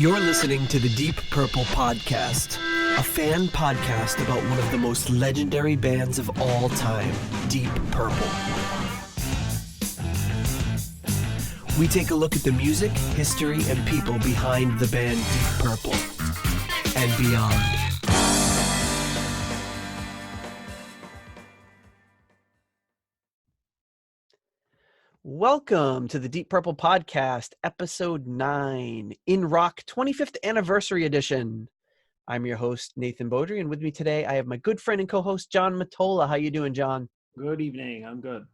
You're listening to the Deep Purple Podcast, a fan podcast about one of the most legendary bands of all time, Deep Purple. We take a look at the music, history, and people behind the band Deep Purple and beyond. Welcome to the Deep Purple Podcast, Episode 9, In Rock 25th Anniversary Edition. I'm your host, Nathan Beaudry, and with me today, I have my good friend and co-host, John Matola. How you doing, John? Good evening. I'm good.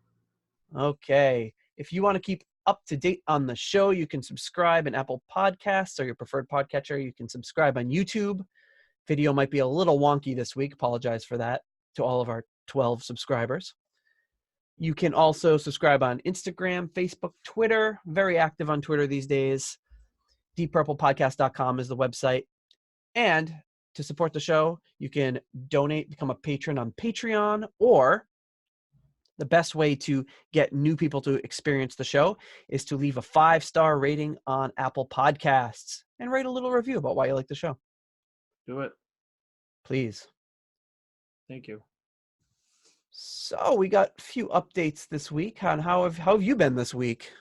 Okay. If you want to keep up to date on the show, you can subscribe in Apple Podcasts or your preferred podcatcher. You can subscribe on YouTube. Video might be a little wonky this week. Apologize for that to all of our 12 subscribers. You can also subscribe on Instagram, Facebook, Twitter. Very active on Twitter these days. DeepPurplePodcast.com is the website. And to support the show, you can donate, become a patron on Patreon, or the best way to get new people to experience the show is to leave a 5-star rating on Apple Podcasts and write a little review about why you like the show. Do it. Please. Thank you. So we got a few updates this week on how have you been this week?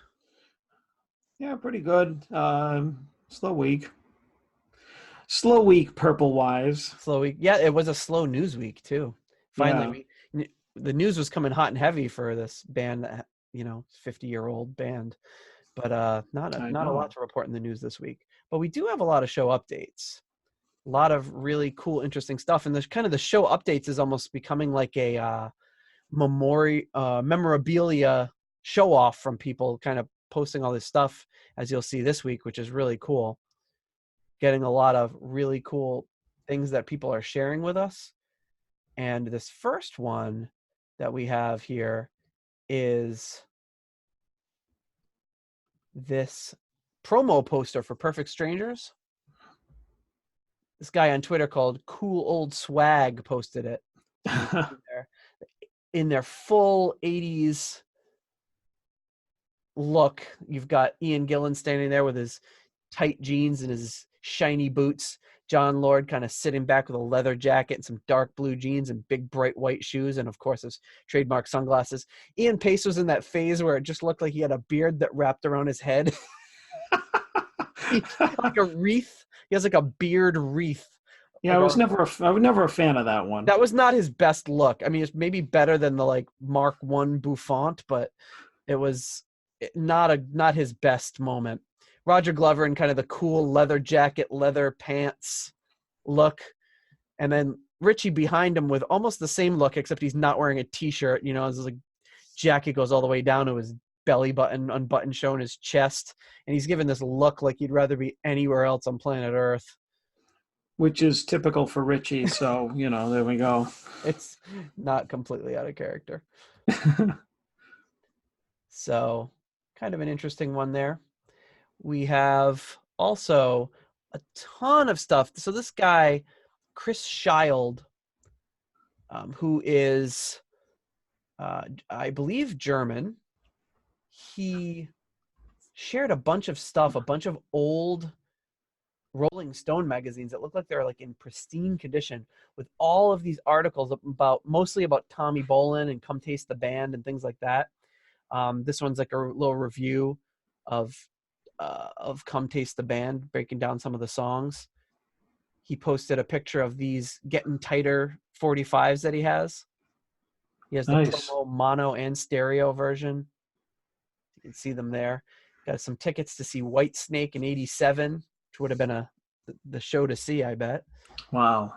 Yeah, pretty good. Slow week. Slow week, Purple-wise. Slow week. Yeah, it was a slow news week too. Finally, the news was coming hot and heavy for this band, 50-year-old band, but not a lot to report in the news this week. But we do have a lot of show updates. A lot of really cool, interesting stuff, and the show updates is almost becoming like a memorabilia show off from people kind of posting all this stuff, as you'll see this week, which is really cool. Getting a lot of really cool things that people are sharing with us. And this first one that we have here is this promo poster for Perfect Strangers. This guy on Twitter called Cool Old Swag posted it. In their full 80s look, you've got Ian Gillan standing there with his tight jeans and his shiny boots. John Lord kind of sitting back with a leather jacket and some dark blue jeans and big bright white shoes, and of course his trademark sunglasses. Ian Pace was in that phase where it just looked like he had a beard that wrapped around his head. Like a wreath. He has like a beard wreath. Yeah, I was never a fan of that one. That was not his best look. I mean, it's maybe better than the Mark I bouffant, but it was not his best moment. Roger Glover in kind of the cool leather jacket, leather pants look, and then Richie behind him with almost the same look, except he's not wearing a t-shirt. His jacket goes all the way down to his belly button, unbuttoned, showing his chest, and he's given this look like he'd rather be anywhere else on planet Earth. Which is typical for Richie, so, there we go. It's not completely out of character. So, kind of an interesting one there. We have also a ton of stuff. So this guy, Chris Schild, who is, I believe, German, he shared a bunch of stuff, a bunch of old Rolling Stone magazines that look like they're in pristine condition, with all of these articles mostly about Tommy Bolin and Come Taste the Band and things like that. This one's like a little review of Come Taste the Band, breaking down some of the songs. He posted a picture of these Getting Tighter 45s that he has. He has the promo mono and stereo version. You can see them there. Got some tickets to see Whitesnake in '87. Would have been the show to see, I bet. Wow.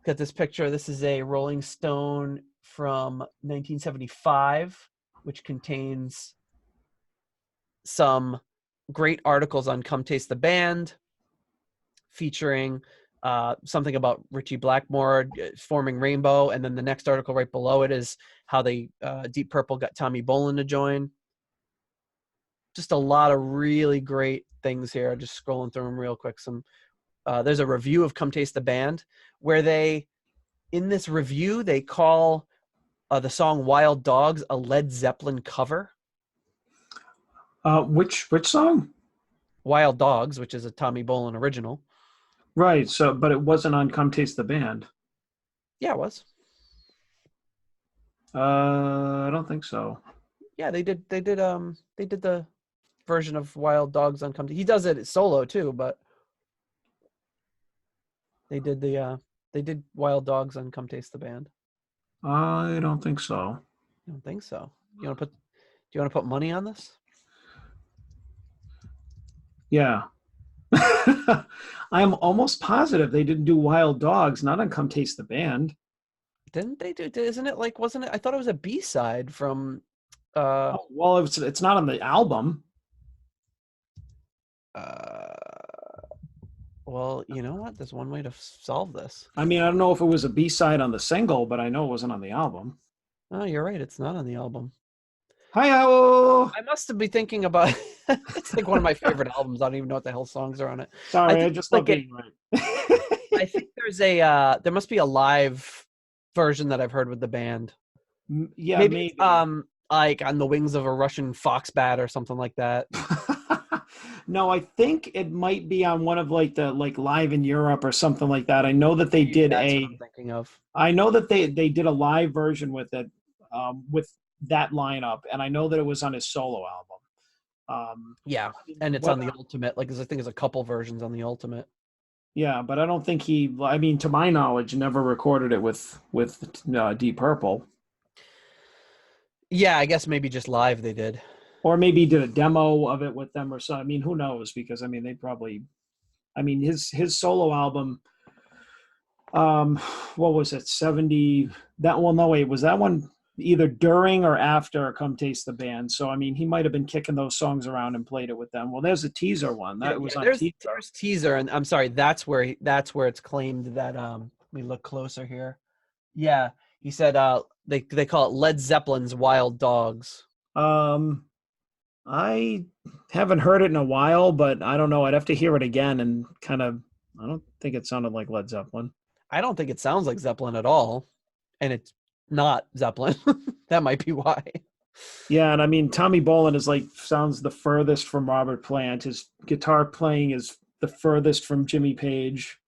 Got this picture. This is a Rolling Stone from 1975, which contains some great articles on Come Taste the Band, featuring something about Richie Blackmore forming Rainbow, and then the next article right below it is how they Deep Purple got Tommy Bolin to join. Just a lot of really great things here. Just scrolling through them real quick. There's a review of Come Taste the Band where in this review, they call the song Wild Dogs a Led Zeppelin cover. Which song? Wild Dogs, which is a Tommy Bolin original. Right. So, but it wasn't on Come Taste the Band. Yeah, it was. I don't think so. Yeah, they did the version of Wild Dogs on Come. He does it solo too, but they did they did Wild Dogs on Come Taste the Band. I don't think so. I don't think so. Do you want to put money on this? Yeah. I am almost positive they didn't do Wild Dogs, not on Come Taste the Band. Didn't they do? Isn't it like? Wasn't it? I thought it was a B-side from. Uh, Oh, well, it's not on the album. uh, well, you know what? There's one way to solve this. I mean, I don't know if it was a B-side on the single, but I know it wasn't on the album. Oh, you're right. It's not on the album. Hi-oh! I must be thinking about. It's like one of my favorite albums. I don't even know what the hell songs are on it. I Sorry, I think just love like being right. I think there must be a live version that I've heard with the band. Yeah, Maybe it's, maybe. like On the Wings of a Russian Fox Bat or something like that. No, I think it might be on one of like the like Live in Europe or something like that. I know that they Maybe did that's what I'm a thinking of. I know that they did a live version with it with that lineup, and I know that it was on his solo album. Yeah, and it's What? on the Ultimate. Like, I think there's a couple versions on the Ultimate. Yeah, but I don't think he. I mean, to my knowledge, never recorded it with Deep Purple, Yeah, I guess maybe just live they did. or maybe he did a demo of it with them or something. I mean, who knows? Because I mean, they probably. I mean, his solo album. Um, what was it? 70. That one? No, wait, was that one either during or after Come Taste the Band? So I mean, he might have been kicking those songs around and played it with them. Well, there's a teaser one Yeah, that was yeah. on There's teaser. there's teaser, and I'm sorry, that's where it's claimed that let me look closer here. Yeah, he said they call it Led Zeppelin's Wild Dogs. Um, I haven't heard it in a while, but I don't know. I'd have to hear it again and kind of. I don't think it sounded like Led Zeppelin. I don't think it sounds like Zeppelin at all, and it's not Zeppelin. That might be why. Yeah, and I mean Tommy Bolin is like sounds the furthest from Robert Plant. His guitar playing is the furthest from Jimmy Page.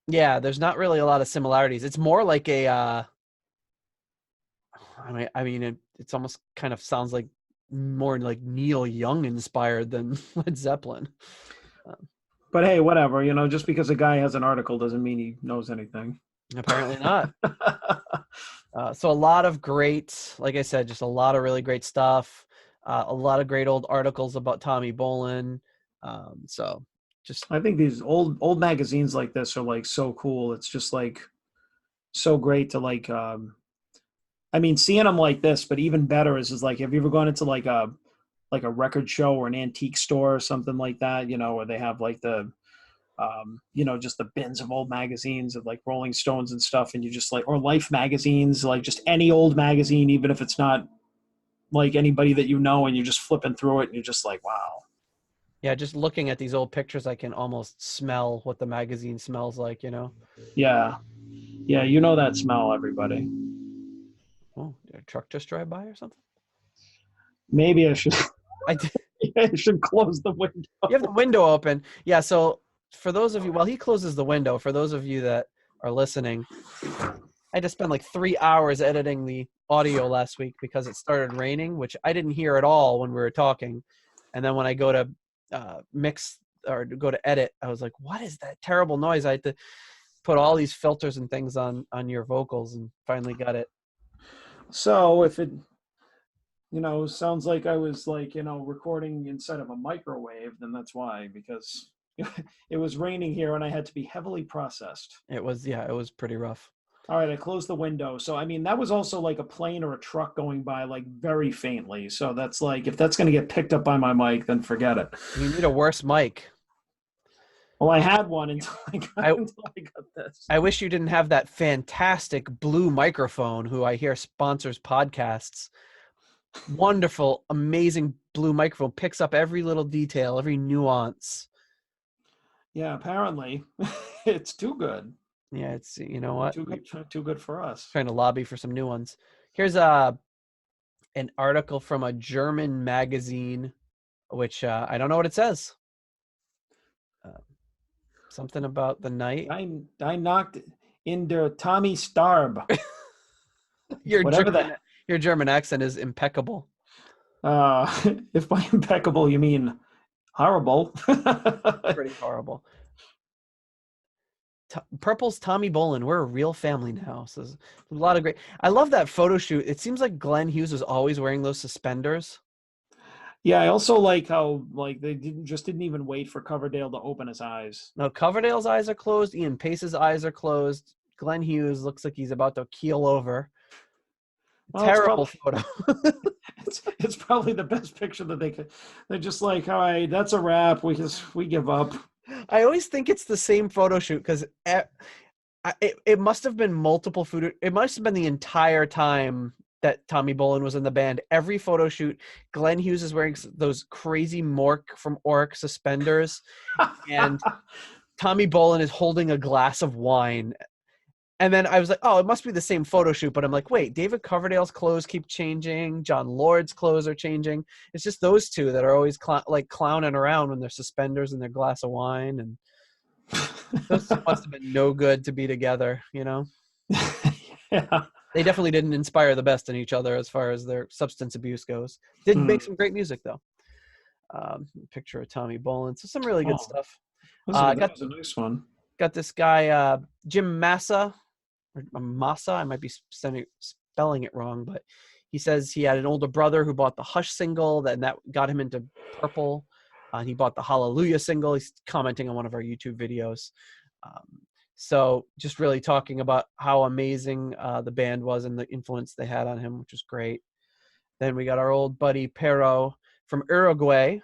Yeah, there's not really a lot of similarities. It's more like a it's almost kind of sounds like more like Neil Young inspired than Led Zeppelin. Um, But hey, whatever. You know, just because a guy has an article doesn't mean he knows anything. Apparently not. So a lot of great, like I said, just a lot of really great stuff. A lot of great old articles about Tommy Bolin. So just I think these old magazines like this are like so cool. It's just like so great to like I mean seeing them like this, but even better is like have you ever gone into like a record show or an antique store or something like that, you know, where they have like the you know, just the bins of old magazines of like Rolling Stones and stuff, and you just like, or Life magazines, like just any old magazine, even if it's not like anybody that you know, and you're just flipping through it, and you're just like, wow. yeah, just looking at these old pictures, I can almost smell what the magazine smells like. Yeah, yeah, you know that smell, everybody. Oh, did a truck just drive by or something? Maybe I should, I did. I should close the window. You have the window open. Yeah. So for those of you, while he closes the window, for those of you that are listening, I just spent like 3 hours editing the audio last week because it started raining, which I didn't hear at all when we were talking. And then when I go to mix or go to edit, I was like, what is that terrible noise? I had to put all these filters and things on your vocals and finally got it. So if it, you know, sounds like I was like, you know, recording inside of a microwave, then that's why, because it was raining here and I had to be heavily processed. It was pretty rough. All right, I closed the window. So, I mean, that was also like a plane or a truck going by, like very faintly. So, that's like, if that's going to get picked up by my mic, then forget it. You need a worse mic. Well, I had one until until I got this. I wish you didn't have that fantastic blue microphone who I hear sponsors podcasts. Wonderful, amazing blue microphone, picks up every little detail, every nuance. Yeah, apparently it's too good. Yeah, it's, you know what? Too good for us. Trying to lobby for some new ones. Here's an article from a German magazine, which I don't know what it says. Uh, something about the night. I knocked into Tommy Starb. Your Whatever German, the your German accent is impeccable. uh if by impeccable you mean horrible. Pretty horrible. Purple's Tommy Bolin. We're a real family now. So there's a lot of great. I love that photo shoot. It seems like Glenn Hughes was always wearing those suspenders. Yeah, I also like how like they didn't even wait for Coverdale to open his eyes. Now Coverdale's eyes are closed. Ian Pace's eyes are closed. Glenn Hughes looks like he's about to keel over. Well, it's Terrible probably photo. it's probably the best picture that they could. They're just like, all right, that's a wrap. We give up. I always think it's the same photo shoot because it must have been multiple photo. It must have been the entire time that Tommy Bolin was in the band. Every photo shoot, Glenn Hughes is wearing those crazy Mork from Orc suspenders, and Tommy Bolin is holding a glass of wine. And then I was like, oh, it must be the same photo shoot. But I'm like, wait, David Coverdale's clothes keep changing. John Lord's clothes are changing. It's just those two that are always like clowning around when they're suspenders and their glass of wine. And those two must have been no good to be together, you know? Yeah. They definitely didn't inspire the best in each other as far as their substance abuse goes. Did Hmm. make some great music, though. Picture of Tommy Bolin. So some really good Oh, stuff. that Got was a nice one. this guy, Jim Massa, or Massa. I might be spelling it wrong, but he says he had an older brother who bought the Hush single, and that got him into Purple. He bought the Hallelujah single. He's commenting on one of our YouTube videos. So just really talking about how amazing the band was and the influence they had on him, which was great. Then we got our old buddy Pero from Uruguay,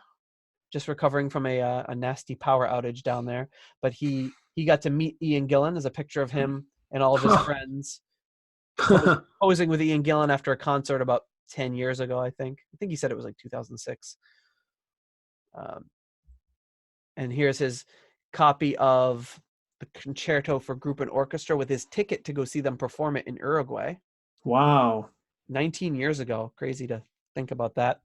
just recovering from a nasty power outage down there. But he got to meet Ian Gillan. There's a picture of him and all of his friends posing with Ian Gillan after a concert about 10 years ago, I think. I think he said it was like 2006. Um, and here's his copy of the concerto for group and orchestra with his ticket to go see them perform it in Uruguay Wow. 19 years ago. Crazy to think about that.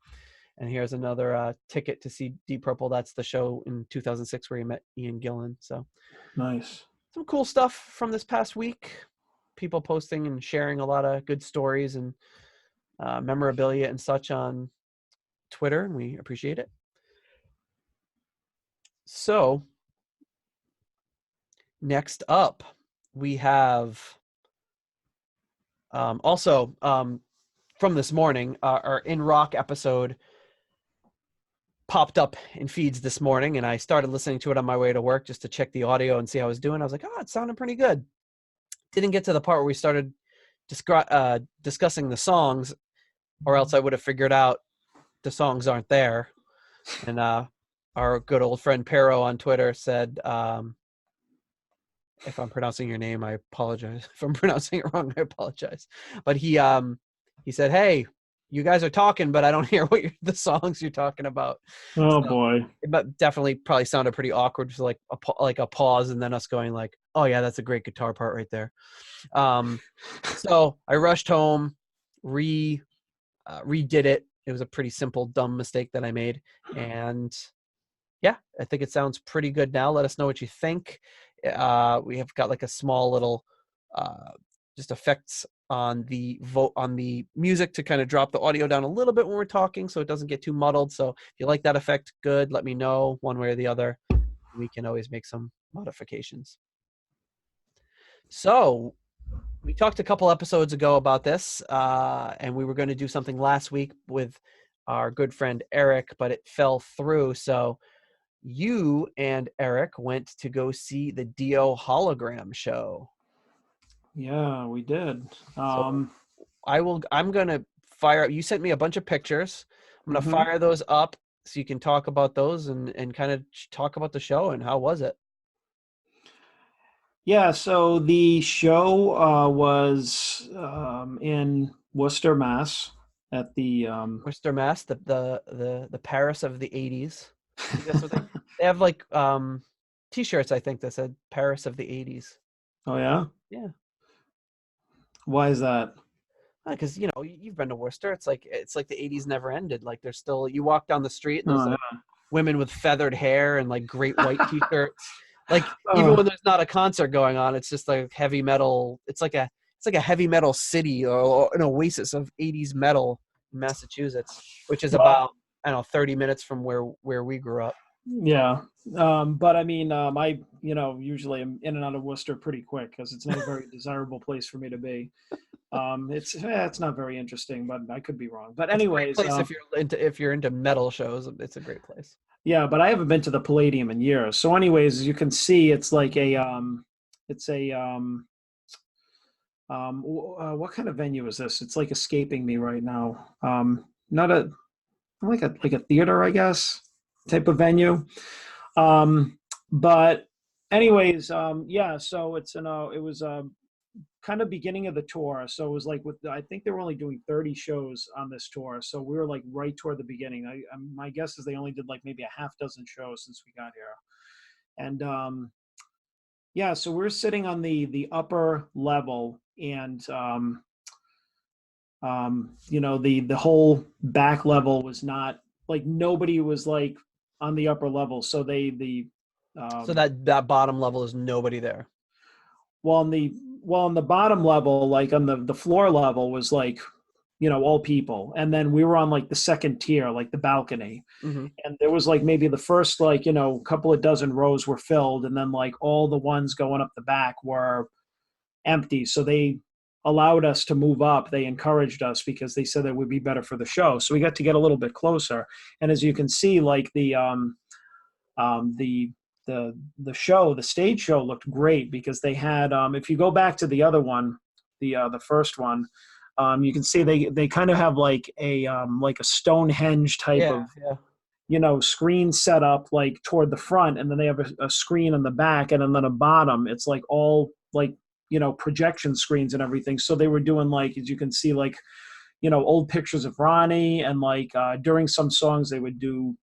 And here's another ticket to see Deep Purple. That's the show in 2006 where he met Ian Gillan. So Nice. some cool stuff from this past week. People posting and sharing a lot of good stories and memorabilia and such on Twitter, and we appreciate it. So next up, we have also from this morning, our In Rock episode popped up in feeds this morning, and I started listening to it on my way to work just to check the audio and see how I was doing. I was like, oh, it sounded pretty good. Didn't get to the part where we started discussing the songs, or else I would have figured out the songs aren't there. And our good old friend Pero on Twitter said, if I'm pronouncing your name, I apologize. If I'm pronouncing it wrong, I apologize. But he said, hey, you guys are talking, but I don't hear what the songs you're talking about. Oh So boy. it definitely probably sounded pretty awkward, just like a pause, and then us going like, oh yeah, that's a great guitar part right there. So I rushed home, redid it. It was a pretty simple, dumb mistake that I made, and yeah, I think it sounds pretty good now. Let us know what you think. We have got like a small little just effects on the music to kind of drop the audio down a little bit when we're talking so it doesn't get too muddled. So if you like that effect, good, let me know one way or the other. We can always make some modifications. So we talked a couple episodes ago about this, and we were going to do something last week with our good friend Eric, but it fell through. So you and Eric went to go see the Dio hologram show. Yeah, we did. So I'm gonna fire. You sent me a bunch of pictures. I'm gonna Mhm. fire those up so you can talk about those and kind of talk about the show and how was it? Yeah, so the show was in Worcester, Mass, at the Worcester, Mass, the Paris of the '80s. I think that's what they have like T-shirts. I think that said Paris of the '80s. Oh yeah? Yeah. Why is that? Because you've been to Worcester. It's like the '80s never ended. Like there's still you walk down the street and there's Oh like yeah. women with feathered hair and like great white t-shirts. Like even Oh, when there's not a concert going on, it's just like heavy metal. It's like a heavy metal city, or an oasis of 80s metal in Massachusetts, which is well, about, I don't know, 30 minutes from where we grew up. yeah. But I mean, I, usually am in and out of Worcester pretty quick because it's not a very desirable place for me to be. It's not very interesting, but I could be wrong. But It's a great anyways, place if you're into metal shows. It's a great place. yeah, but I haven't been to the Palladium in years. So anyways, as you can see, it's like it's a what kind of venue is this? It's like escaping me right now. Not a like a theater, I guess, type of venue. But anyways, yeah. So it was kind of beginning of the tour. So it was like I think they were only doing 30 shows on this tour. So we were like right toward the beginning. My guess is they only did like maybe a half dozen shows since we got here. And yeah, so we're sitting on the upper level, and the whole back level was not like, nobody was like on the upper level. So So um that bottom level is nobody there. well on the bottom level, like on the floor level, was like, all people. And then we were on like the second tier, like the balcony. Hmm. And there was like maybe the first, like, couple of dozen rows were filled, and then like all the ones going up the back were empty. So they allowed us to move up. They encouraged us because they said that would be better for the show. So we got to get a little bit closer. And as you can see, like um, the the stage show looked great because they had, if you go back to the other one, the first one, you can see they kind of have like a Stonehenge type Yeah, of, yeah. screen set up like toward the front, and then they have a screen on the back, and then a bottom. It's like all like, projection screens and everything. So they were doing, like, as you can see, like, old pictures of Ronnie, and like during some songs they would do,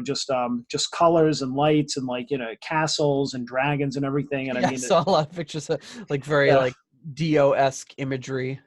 just colors and lights, and like, castles and dragons and everything. And I Yeah, I mean, saw a lot of pictures of like very yeah. like Dio-esque imagery.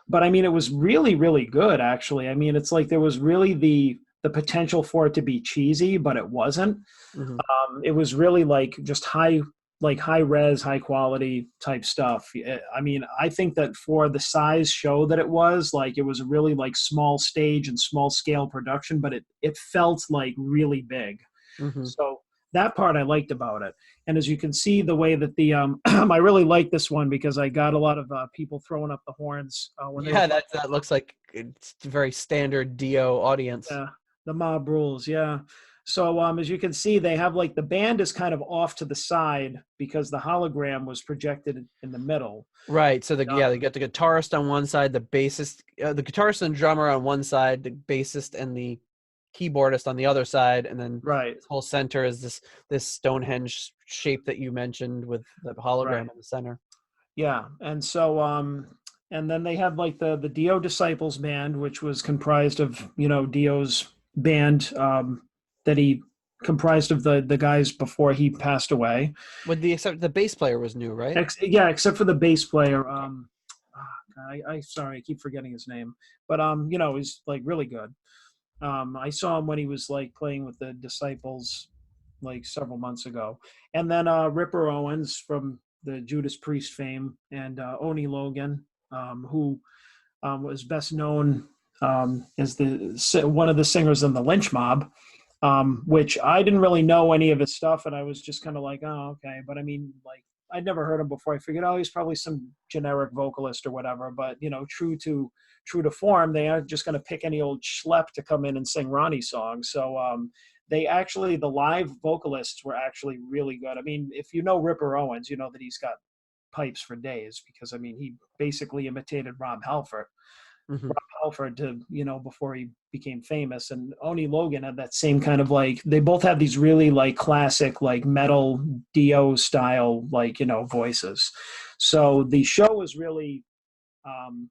But I mean, it was really, really good, actually. I mean, it's like there was really the potential for it to be cheesy, but it wasn't. Hmm. It was really like just high res, high quality type stuff. I mean, I think that for the size show that it was, like, it was a really like small stage and small scale production, but it felt like really big. Hmm. So that part I liked about it. And as you can see, the way that the I really like this one because I got a lot of people throwing up the horns when they were Yeah, playing. that looks like it's a very standard Dio audience. The mob rules, yeah. So as you can see, they have like the band is kind of off to the side because the hologram was projected in the middle. Right. So they Um, got the guitarist on one side, the guitarist and drummer on one side, the bassist and the keyboardist on the other side, and then right, this whole center is this Stonehenge shape that you mentioned with the hologram right, in the center. yeah. And so and then they had like the Dio Disciples band, which was comprised of, Dio's band, that he comprised of the guys before he passed away. With the except the bass player was new, right? Yeah, except for the bass player. Okay. I sorry, I keep forgetting his name, but he's like really good. I saw him when he was like playing with the Disciples like several months ago. And then Ripper Owens from the Judas Priest fame, and Oni Logan, who was best known as one of the singers in the Lynch Mob, which I didn't really know any of his stuff, and I was just kind of like, oh, okay. But I mean, like, I'd never heard him before. I figured, oh, he's probably some generic vocalist or whatever. But true to form, they aren't just going to pick any old schlep to come in and sing Ronnie songs. So the live vocalists were actually really good. I mean, if you know Ripper Owens, you know that he's got pipes for days because I mean he basically imitated Rob Halford. Hmm. Halford to before he became famous, and Oni Logan had that same kind of like, they both have these really like classic like metal Dio style like voices. So the show was really um,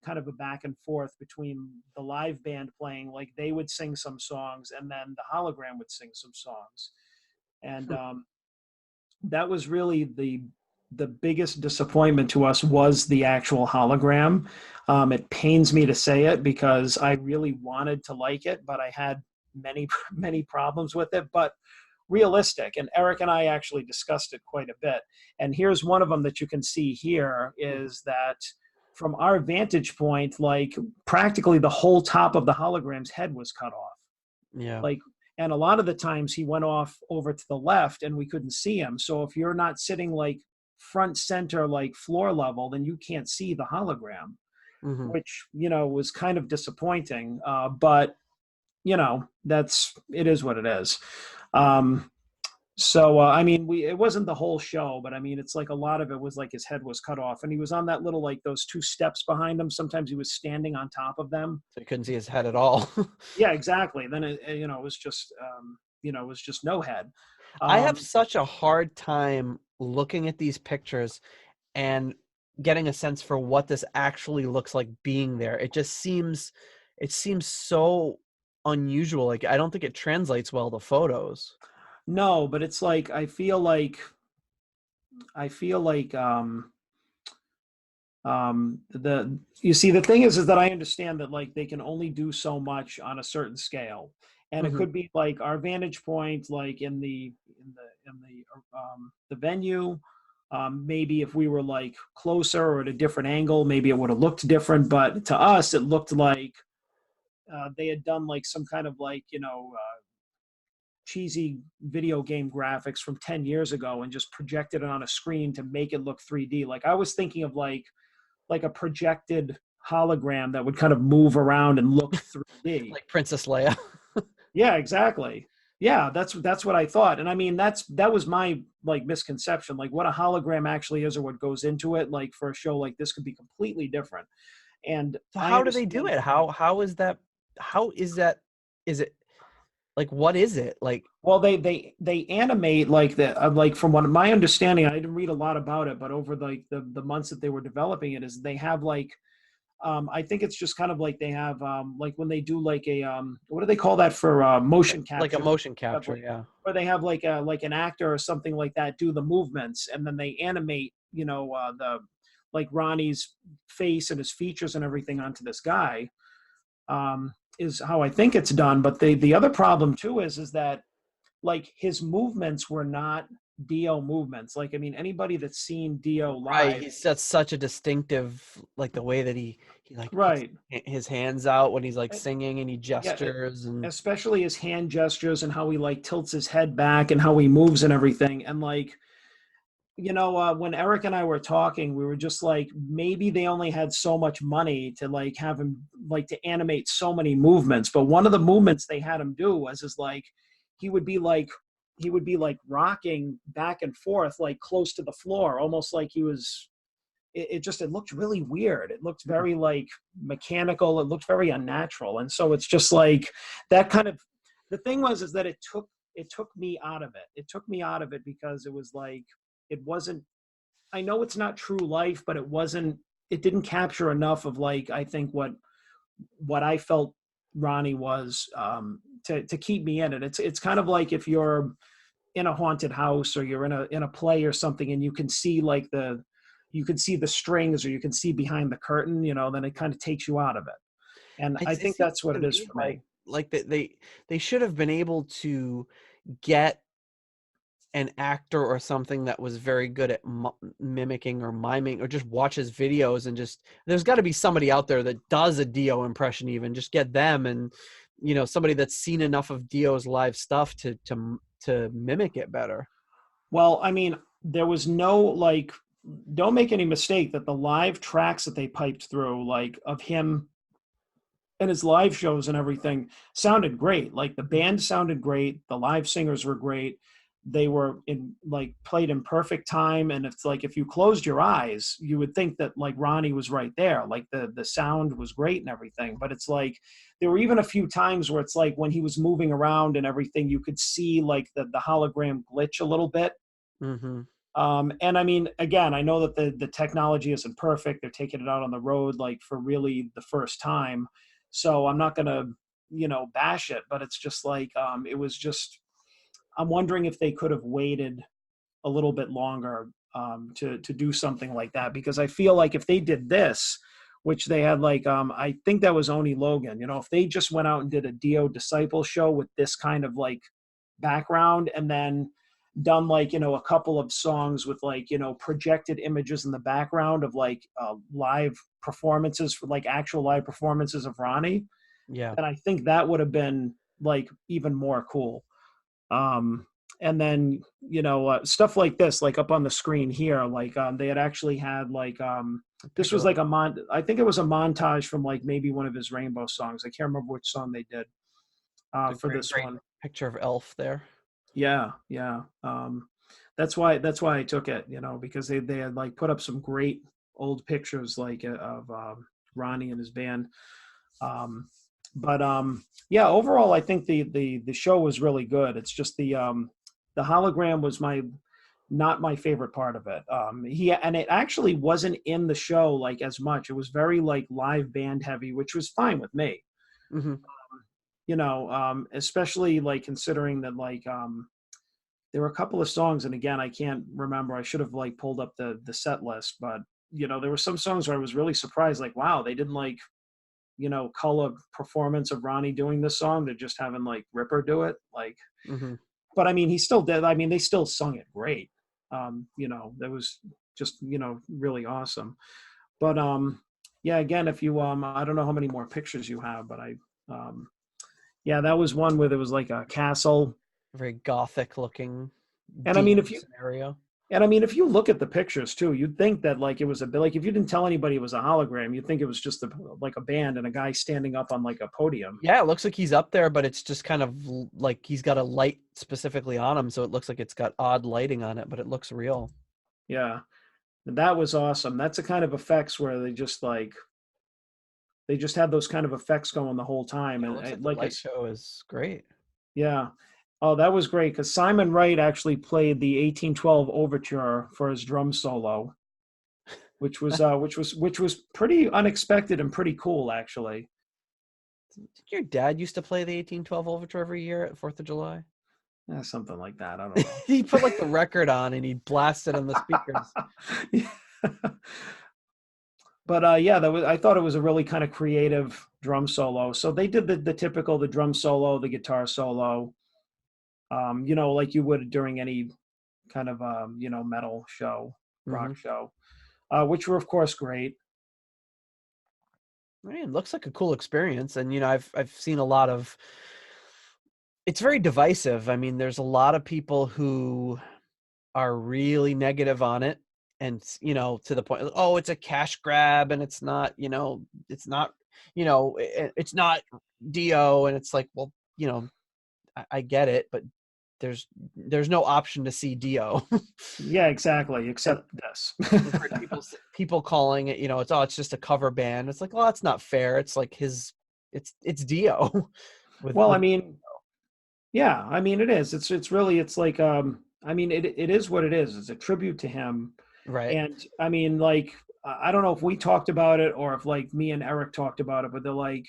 kind of a back and forth between the live band playing, like they would sing some songs and then the hologram would sing some songs, and that was really the biggest disappointment to us was the actual hologram. It pains me to say it because I really wanted to like it, but I had many many problems with it, but realistic. And Eric and I actually discussed it quite a bit. And here's one of them that you can see here is that from our vantage point, like practically the whole top of the hologram's head was cut off. Yeah. Like, and a lot of the times he went off over to the left and we couldn't see him. So if you're not sitting like front center, like floor level, then you can't see the hologram, Hmm. which, was kind of disappointing. But it is what it is. Um, I mean, it wasn't the whole show, but I mean, it's like a lot of it was like his head was cut off and he was on that little, like those two steps behind him. Sometimes he was standing on top of them. So you couldn't see his head at all. Yeah, exactly. Then it was just, it was just no head. I have Um, such a hard time looking at these pictures and getting a sense for what this actually looks like being there. It seems so unusual. Like I don't think it translates well to photos. no, but it's like, I feel like, you see the thing is that I understand that like they can only do so much on a certain scale, and it Hmm. could be like our vantage point like in the venue. Maybe if we were like closer or at a different angle, maybe it would have looked different, but to us it looked like they had done like some kind of like cheesy video game graphics from 10 years ago and just projected it on a screen to make it look 3D. Like I was thinking of like a projected hologram that would kind of move around and look 3D. Like Princess Leia. Yeah, exactly. Yeah, that's what I thought. And I mean, that was my like misconception, like what a hologram actually is or what goes into it. Like for a show like this could be completely different. And So I how do they do understand. it? How is that? How is that? Is it like what is it like? Well, they animate like the like from what my understanding, I didn't read a lot about it, but over like the months that they were developing it, is they have like I think it's just kind of like they have like when they do like a what do they call that for motion Like a capture? motion Have capture? like, Yeah. where they have like an actor or something like that do the movements, and then they animate the like Ronnie's face and his features and everything onto this guy. Is how I think it's done. But the other problem too is that like his movements were not Dio movements. Like I mean, anybody that's seen Dio Right. live, He's got such a distinctive, like the way that he like puts right? his hands out when he's like Eh, singing and he Yeah, gestures and especially his hand gestures and how he like tilts his head back and how he moves and everything. And like when Eric and I were talking, we were just like, maybe they only had so much money to like have him like to animate so many movements. But one of the movements they had him do was is like he would be like he would be like rocking back and forth like close to the floor, almost like he was. It looked really weird. It looked very like mechanical. It looked very unnatural, and so it's just like that kind of. The thing was is that it took me out of it. It took me out of it because it was like it wasn't. I know it's not true life, but it wasn't. It didn't capture enough of like I think what I felt Ronnie was to keep me in it. It's kind of like if you're in a haunted house or you're in a play or something, and you can see the strings or you can see behind the curtain. Then it kind of takes you out of it. And I it think seems that's what to it is me for me. like that they should have been able to get an actor or something that was very good at mimicking or miming or just watches videos and just there's got to be somebody out there that does a Dio impression, even just get them and somebody that's seen enough of Dio's live stuff to mimic it better. Well, I mean, there was no like. Don't make any mistake that the live tracks that they piped through, like of him and his live shows and everything, sounded great. Like the band sounded great, the live singers were great. They were in like played in perfect time, and it's like if you closed your eyes, you would think that like Ronnie was right there. Like the sound was great and everything, but it's like there were even a few times where it's like when he was moving around and everything, you could see like the hologram glitch a little bit. Mm-hmm. And I mean, again, I know that the technology isn't perfect. They're taking it out on the road like for really the first time. So I'm not gonna, bash it, but it's just like it was just. I'm wondering if they could have waited a little bit longer to do something like that, because I feel like if they did this which they had like I think that was Oni Logan. You know, if they just went out and did a Dio Disciple show with this kind of like background, and then done like, you know, a couple of songs with like, you know, projected images in the background of like live performances, for like actual live performances of Ronnie, Yeah. then I think that would have been like even more cool. um and then, you know, stuff like this, like up on the screen here, like they had actually had like this Picture was of like I think it was a montage from like maybe one of his Rainbow songs. I can't remember which song they did a for great, this great one. picture of Elf there. Yeah, yeah. That's why I took it, you know, because they had like put up some great old pictures like of Ronnie and his band. Um, but yeah, overall, I think the show was really good. It's just the hologram was my not my favorite part of it. And it actually wasn't in the show like as much. It was very like live band heavy, which was fine with me. Hmm. You know, especially like considering that like there were a couple of songs, and again, I can't remember. I should have like pulled up the set list, but you know, there were some songs where I was really surprised, like, wow, they didn't like, you know, color performance of Ronnie doing this song. They're just having like Ripper do it. Like, Hmm. but I mean, he still did. I mean, they still sung it great. You know, that was just, you know, really awesome. But yeah, again, if you I don't know how many more pictures you have, but um yeah, that was one where there was like a castle. Very gothic looking And I mean, Dio if you scenario. And I mean, if you look at the pictures too, you'd think that like it was a bit like if you didn't tell anybody it was a hologram, you'd think it was just like a band and a guy standing up on like a podium. Yeah, it looks like he's up there, but it's just kind of like he's got a light specifically on him, so it looks like it's got odd lighting on it, but it looks real. Yeah, and that was awesome. That's the kind of effects where they just had those kind of effects going the whole time, Yeah, it and looks like the like light it's show is great. yeah. Oh, that was great because Simon Wright actually played the 1812 overture for his drum solo, which was pretty unexpected and pretty cool actually. Did your dad used to play the 1812 Overture every year at 4th of July? Something like that. I don't know. He put like the record on and he blasted on the speakers. Yeah. But yeah, that was I thought it was a really kind of creative drum solo. So they did the typical the drum solo, the guitar solo, you know, like you would during any kind of you know, metal show, rock Hmm. show, which were of course great. I mean, it looks like a cool experience, and I've seen a lot of. It's very divisive. I mean, there's a lot of people who are really negative on it, and to the point, oh, it's a cash grab, and it's not, it's not Dio, and it's like, well, I get it, but there's no option to see Dio. Yeah, exactly. And Except this. I've heard people calling it, it's just a cover band. It's like, well, that's not fair. It's like it's Dio with Well, I mean, yeah, I mean it is. It's really it's like I mean it is what it is. It's a tribute to him. right. And I mean, like, I don't know if we talked about it or if like me and Eric talked about it, but they're like,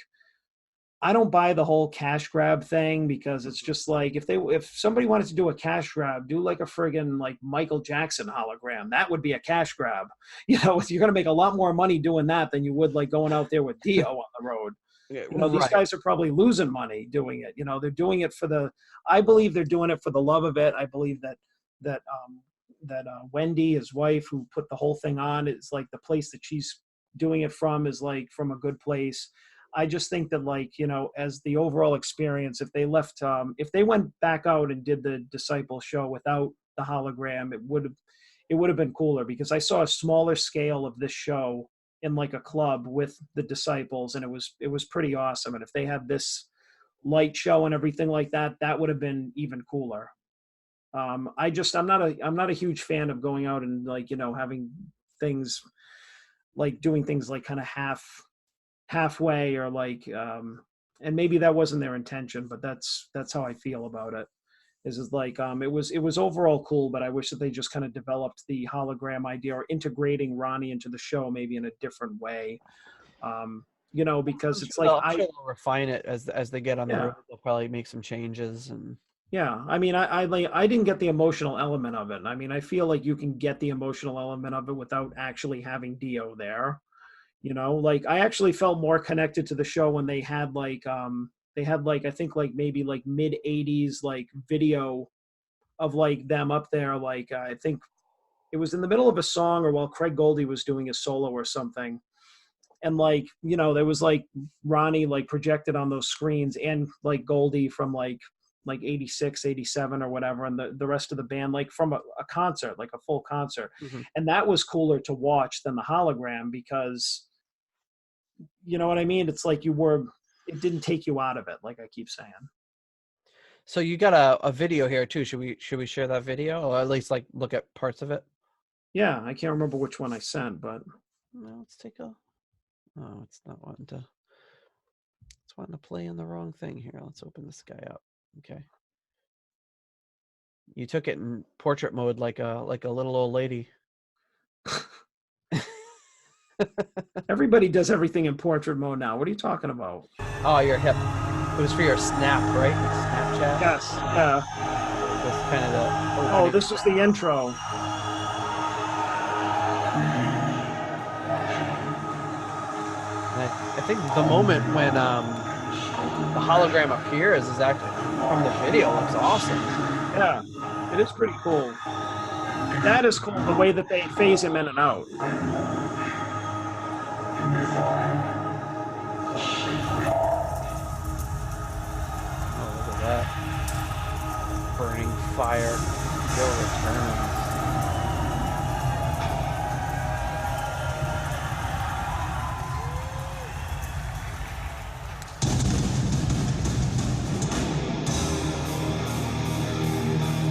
I don't buy the whole cash grab thing because it's just like if somebody wanted to do a cash grab, do like a friggin' like Michael Jackson hologram. That would be a cash grab. You know, you're gonna make a lot more money doing that than you would like going out there with Dio on the road. Yeah, You know, these right. guys are probably losing money doing it. You know, they're doing it for I believe they're doing it for the love of it. I believe that Wendy, his wife, who put the whole thing on, is like the place that she's doing it from is like from a good place. I just think that like, you know, as the overall experience, if they went back out and did the Disciple show without the hologram, it would have been cooler because I saw a smaller scale of this show in like a club with the Disciples, and it was pretty awesome. And if they had this light show and everything like that, that would have been even cooler. I'm not a huge fan of going out and like, you know, having things like doing things like kind of halfway or like and maybe that wasn't their intention, but that's how I feel about it. Is like it was overall cool, but I wish that they just kind of developed the hologram idea or integrating Ronnie into the show maybe in a different way. You know, because it's like I'm sure they'll refine it as they get on the yeah. road. They'll probably make some changes and Yeah, I mean, I didn't get the emotional element of it. I mean, I feel like you can get the emotional element of it without actually having Dio there. You know, like I actually felt more connected to the show when they had like I think like maybe like mid 80s like video of like them up there like I think it was in the middle of a song or while Craig Goldie was doing a solo or something. And like, you know, there was like Ronnie like projected on those screens and like Goldie from like 86, 87 or whatever, and the rest of the band like from a concert, like a full concert. Hmm. And that was cooler to watch than the hologram because you know what I mean? It's like it didn't take you out of it, like I keep saying. So you got a video here too. Should we share that video, or at least like look at parts of it? Yeah, I can't remember which one I sent, but No, let's take a. Oh, it's not wanting to. It's wanting to play in the wrong thing here. Let's open this guy up. Okay. You took it in portrait mode like a little old lady. everybody does everything in portrait mode now. What are you talking about? Oh, you're hip. It was for your Snap, right? Snapchat. Yes, yeah. That's kind of the Oh, opening. this was the intro. And I think the moment when the hologram appears is actually from the video looks awesome. Yeah, it is pretty cool. That is cool, the way that they phase him in and out. Oh, look at that. Burning fire. Still returns.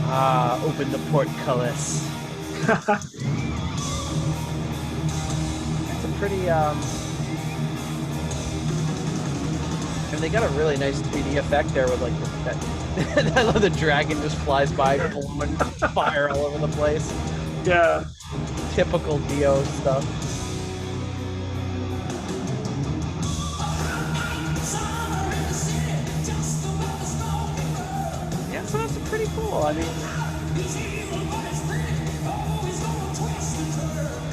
Ah, open the portcullis. It's a pretty and they got a really nice 3D effect there with like that. I love the dragon just flies by, blowing fire all over the place. Yeah. Typical Dio stuff. Yeah, so that's pretty cool. I mean,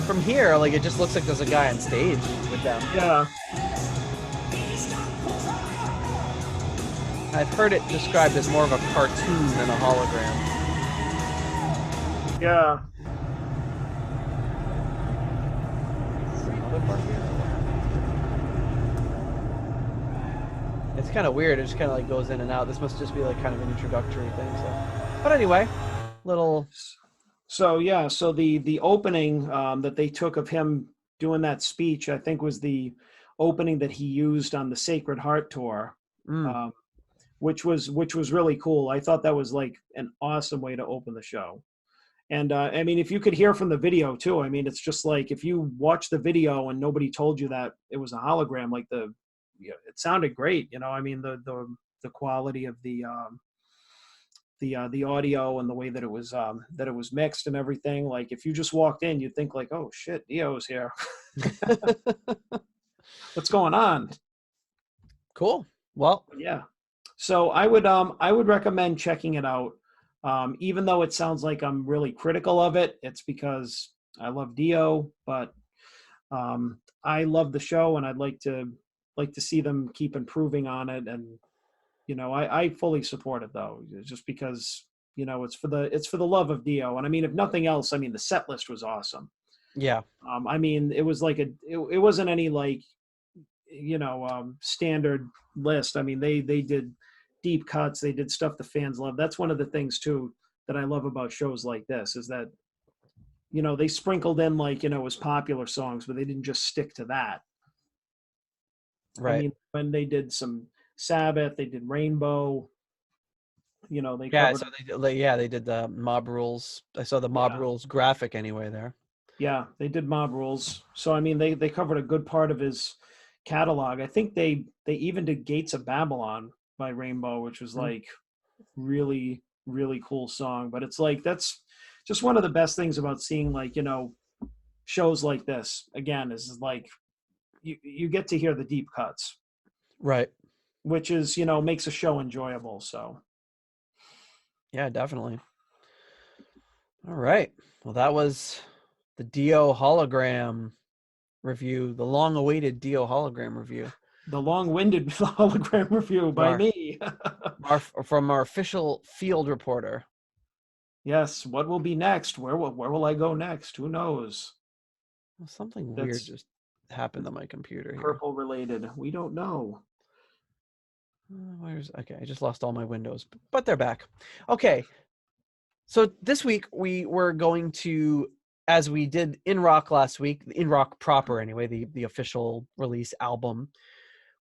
from here, like it just looks like there's a guy on stage with them. Yeah. I've heard it described as more of a cartoon than a hologram. Yeah. Is there another part here? It's kind of weird. It just kind of like goes in and out. This must just be like kind of an introductory thing. So, but anyway, little. So yeah, so the opening that they took of him doing that speech, I think was the opening that he used on the Sacred Heart tour, Mm, um, which was really cool. I thought that was like an awesome way to open the show. And I mean, if you could hear from the video too, I mean, it's just like if you watch the video and nobody told you that it was a hologram, like yeah, it sounded great. You know, I mean, the quality of the audio and the way that it was mixed and everything. Like if you just walked in, you'd think like, oh shit, Dio's here. What's going on? cool. Well, Yeah. So I would recommend checking it out. Even though it sounds like I'm really critical of it, it's because I love Dio, but I love the show and I'd like to see them keep improving on it. And you know, I fully support it though, just because you know it's for the love of Dio. And I mean, if nothing else, I mean the set list was awesome. yeah, I mean, it was like it wasn't any like you know standard list. I mean, they did deep cuts, they did stuff the fans love. That's one of the things too that I love about shows like this is that you know they sprinkled in like you know as popular songs, but they didn't just stick to that. I right. mean, when they did some Sabbath, they did Rainbow. You know, they Yeah, covered. so they did the Mob Rules. I saw the Mob Yeah, Rules graphic anyway there. yeah, they did Mob Rules. So I mean, they covered a good part of his catalog. I think they even did Gates of Babylon by Rainbow, which was Mm, like really cool song. But it's like that's just one of the best things about seeing like you know shows like this again is like you get to hear the deep cuts, right. which is you know makes a show enjoyable. So Yeah, definitely. All right. Well, that was the Dio hologram. review, the long-awaited Dio hologram review. The long-winded hologram review by me. From our official field reporter. Yes, what will be next? Where will I go next? Who knows? Well, something weird That's just happened on my computer here. purple related. We don't know. Okay, I just lost all my windows, but they're back. Okay, so this week we were going to, as we did In Rock last week, In Rock proper anyway, the official release album,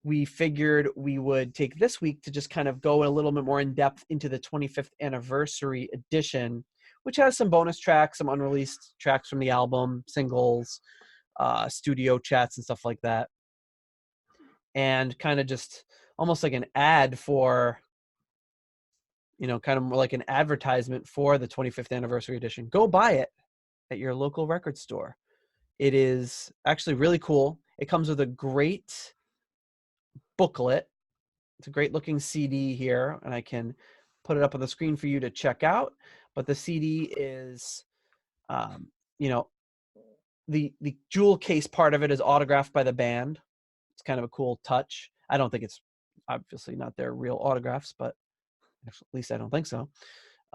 we figured we would take this week to just kind of go a little bit more in depth into the 25th anniversary edition, which has some bonus tracks, some unreleased tracks from the album, singles, studio chats and stuff like that. And kind of just almost like an ad for, kind of more like an advertisement for the 25th anniversary edition. Go buy it at your local record store. It is actually really cool. It comes with a great booklet. It's a great looking CD here, and I can put it up on the screen for you to check out. But the CD is, the jewel case part of it is autographed by the band. It's kind of a cool touch. I don't think it's obviously not their real autographs, but at least I don't think so.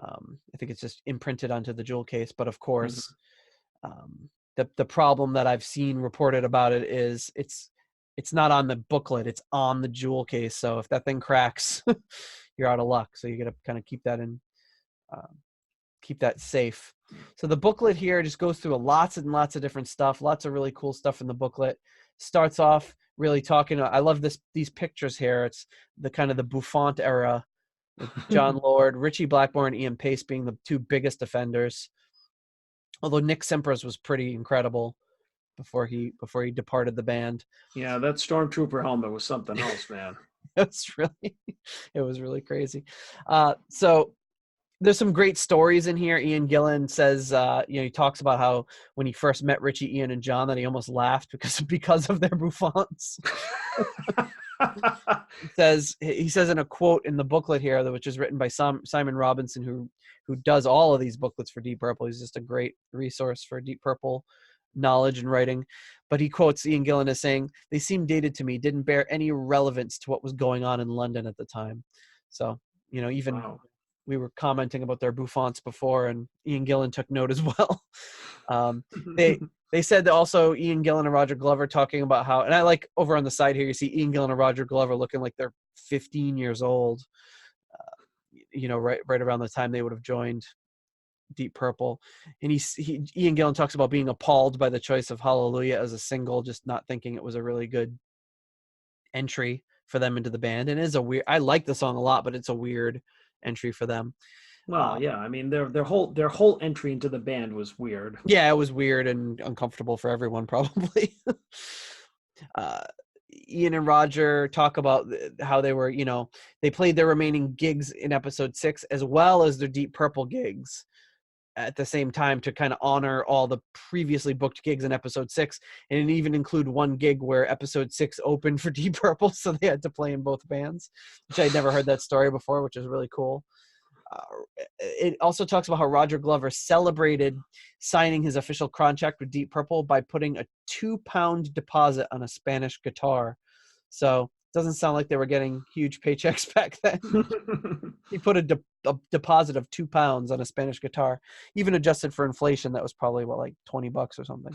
I think it's just imprinted onto the jewel case. But of course, the problem that I've seen reported about it is it's not on the booklet, it's on the jewel case. So if that thing cracks, you're out of luck. So you got to kind of keep that safe. So the booklet here just goes through lots and lots of different stuff, lots of really cool stuff in the booklet. Starts off really talking. I love these pictures here. It's the kind of the Buffon era with John Lord, Richie Blackmore, and Ian Pace being the two biggest offenders. Although Nick Simper's was pretty incredible before he departed the band. Yeah, that Stormtrooper helmet was something else, man. It was really crazy. So there's some great stories in here. Ian Gillan says, he talks about how when he first met Richie, Ian, and John, that he almost laughed because of their bouffants. He says in a quote in the booklet here, which is written by Simon Robinson, who does all of these booklets for Deep Purple. He's just a great resource for Deep Purple knowledge and writing. But he quotes Ian Gillan as saying, "They seemed dated to me, didn't bear any relevance to what was going on in London at the time." So, even wow. We were commenting about their bouffants before, and Ian Gillan took note as well. They said that also Ian Gillan and Roger Glover talking about how, and I like over on the side here, you see Ian Gillan and Roger Glover looking like they're 15 years old, right around the time they would have joined Deep Purple. And Ian Gillan talks about being appalled by the choice of Hallelujah as a single, just not thinking it was a really good entry for them into the band. And it is I like the song a lot, but it's a weird entry for them. Well, yeah, I mean their whole entry into the band was weird. Yeah, it was weird and uncomfortable for everyone, probably. Ian and Roger talk about how they were, they played their remaining gigs in episode 6 as well as their Deep Purple gigs at the same time to kind of honor all the previously booked gigs in episode 6, and even include one gig where episode 6 opened for Deep Purple, so they had to play in both bands, which I'd never heard that story before, which is really cool. It also talks about how Roger Glover celebrated signing his official contract with Deep Purple by putting a 2-pound deposit on a Spanish guitar. So it doesn't sound like they were getting huge paychecks back then. He put a deposit of £2 on a Spanish guitar. Even adjusted for inflation, that was probably like $20 or something.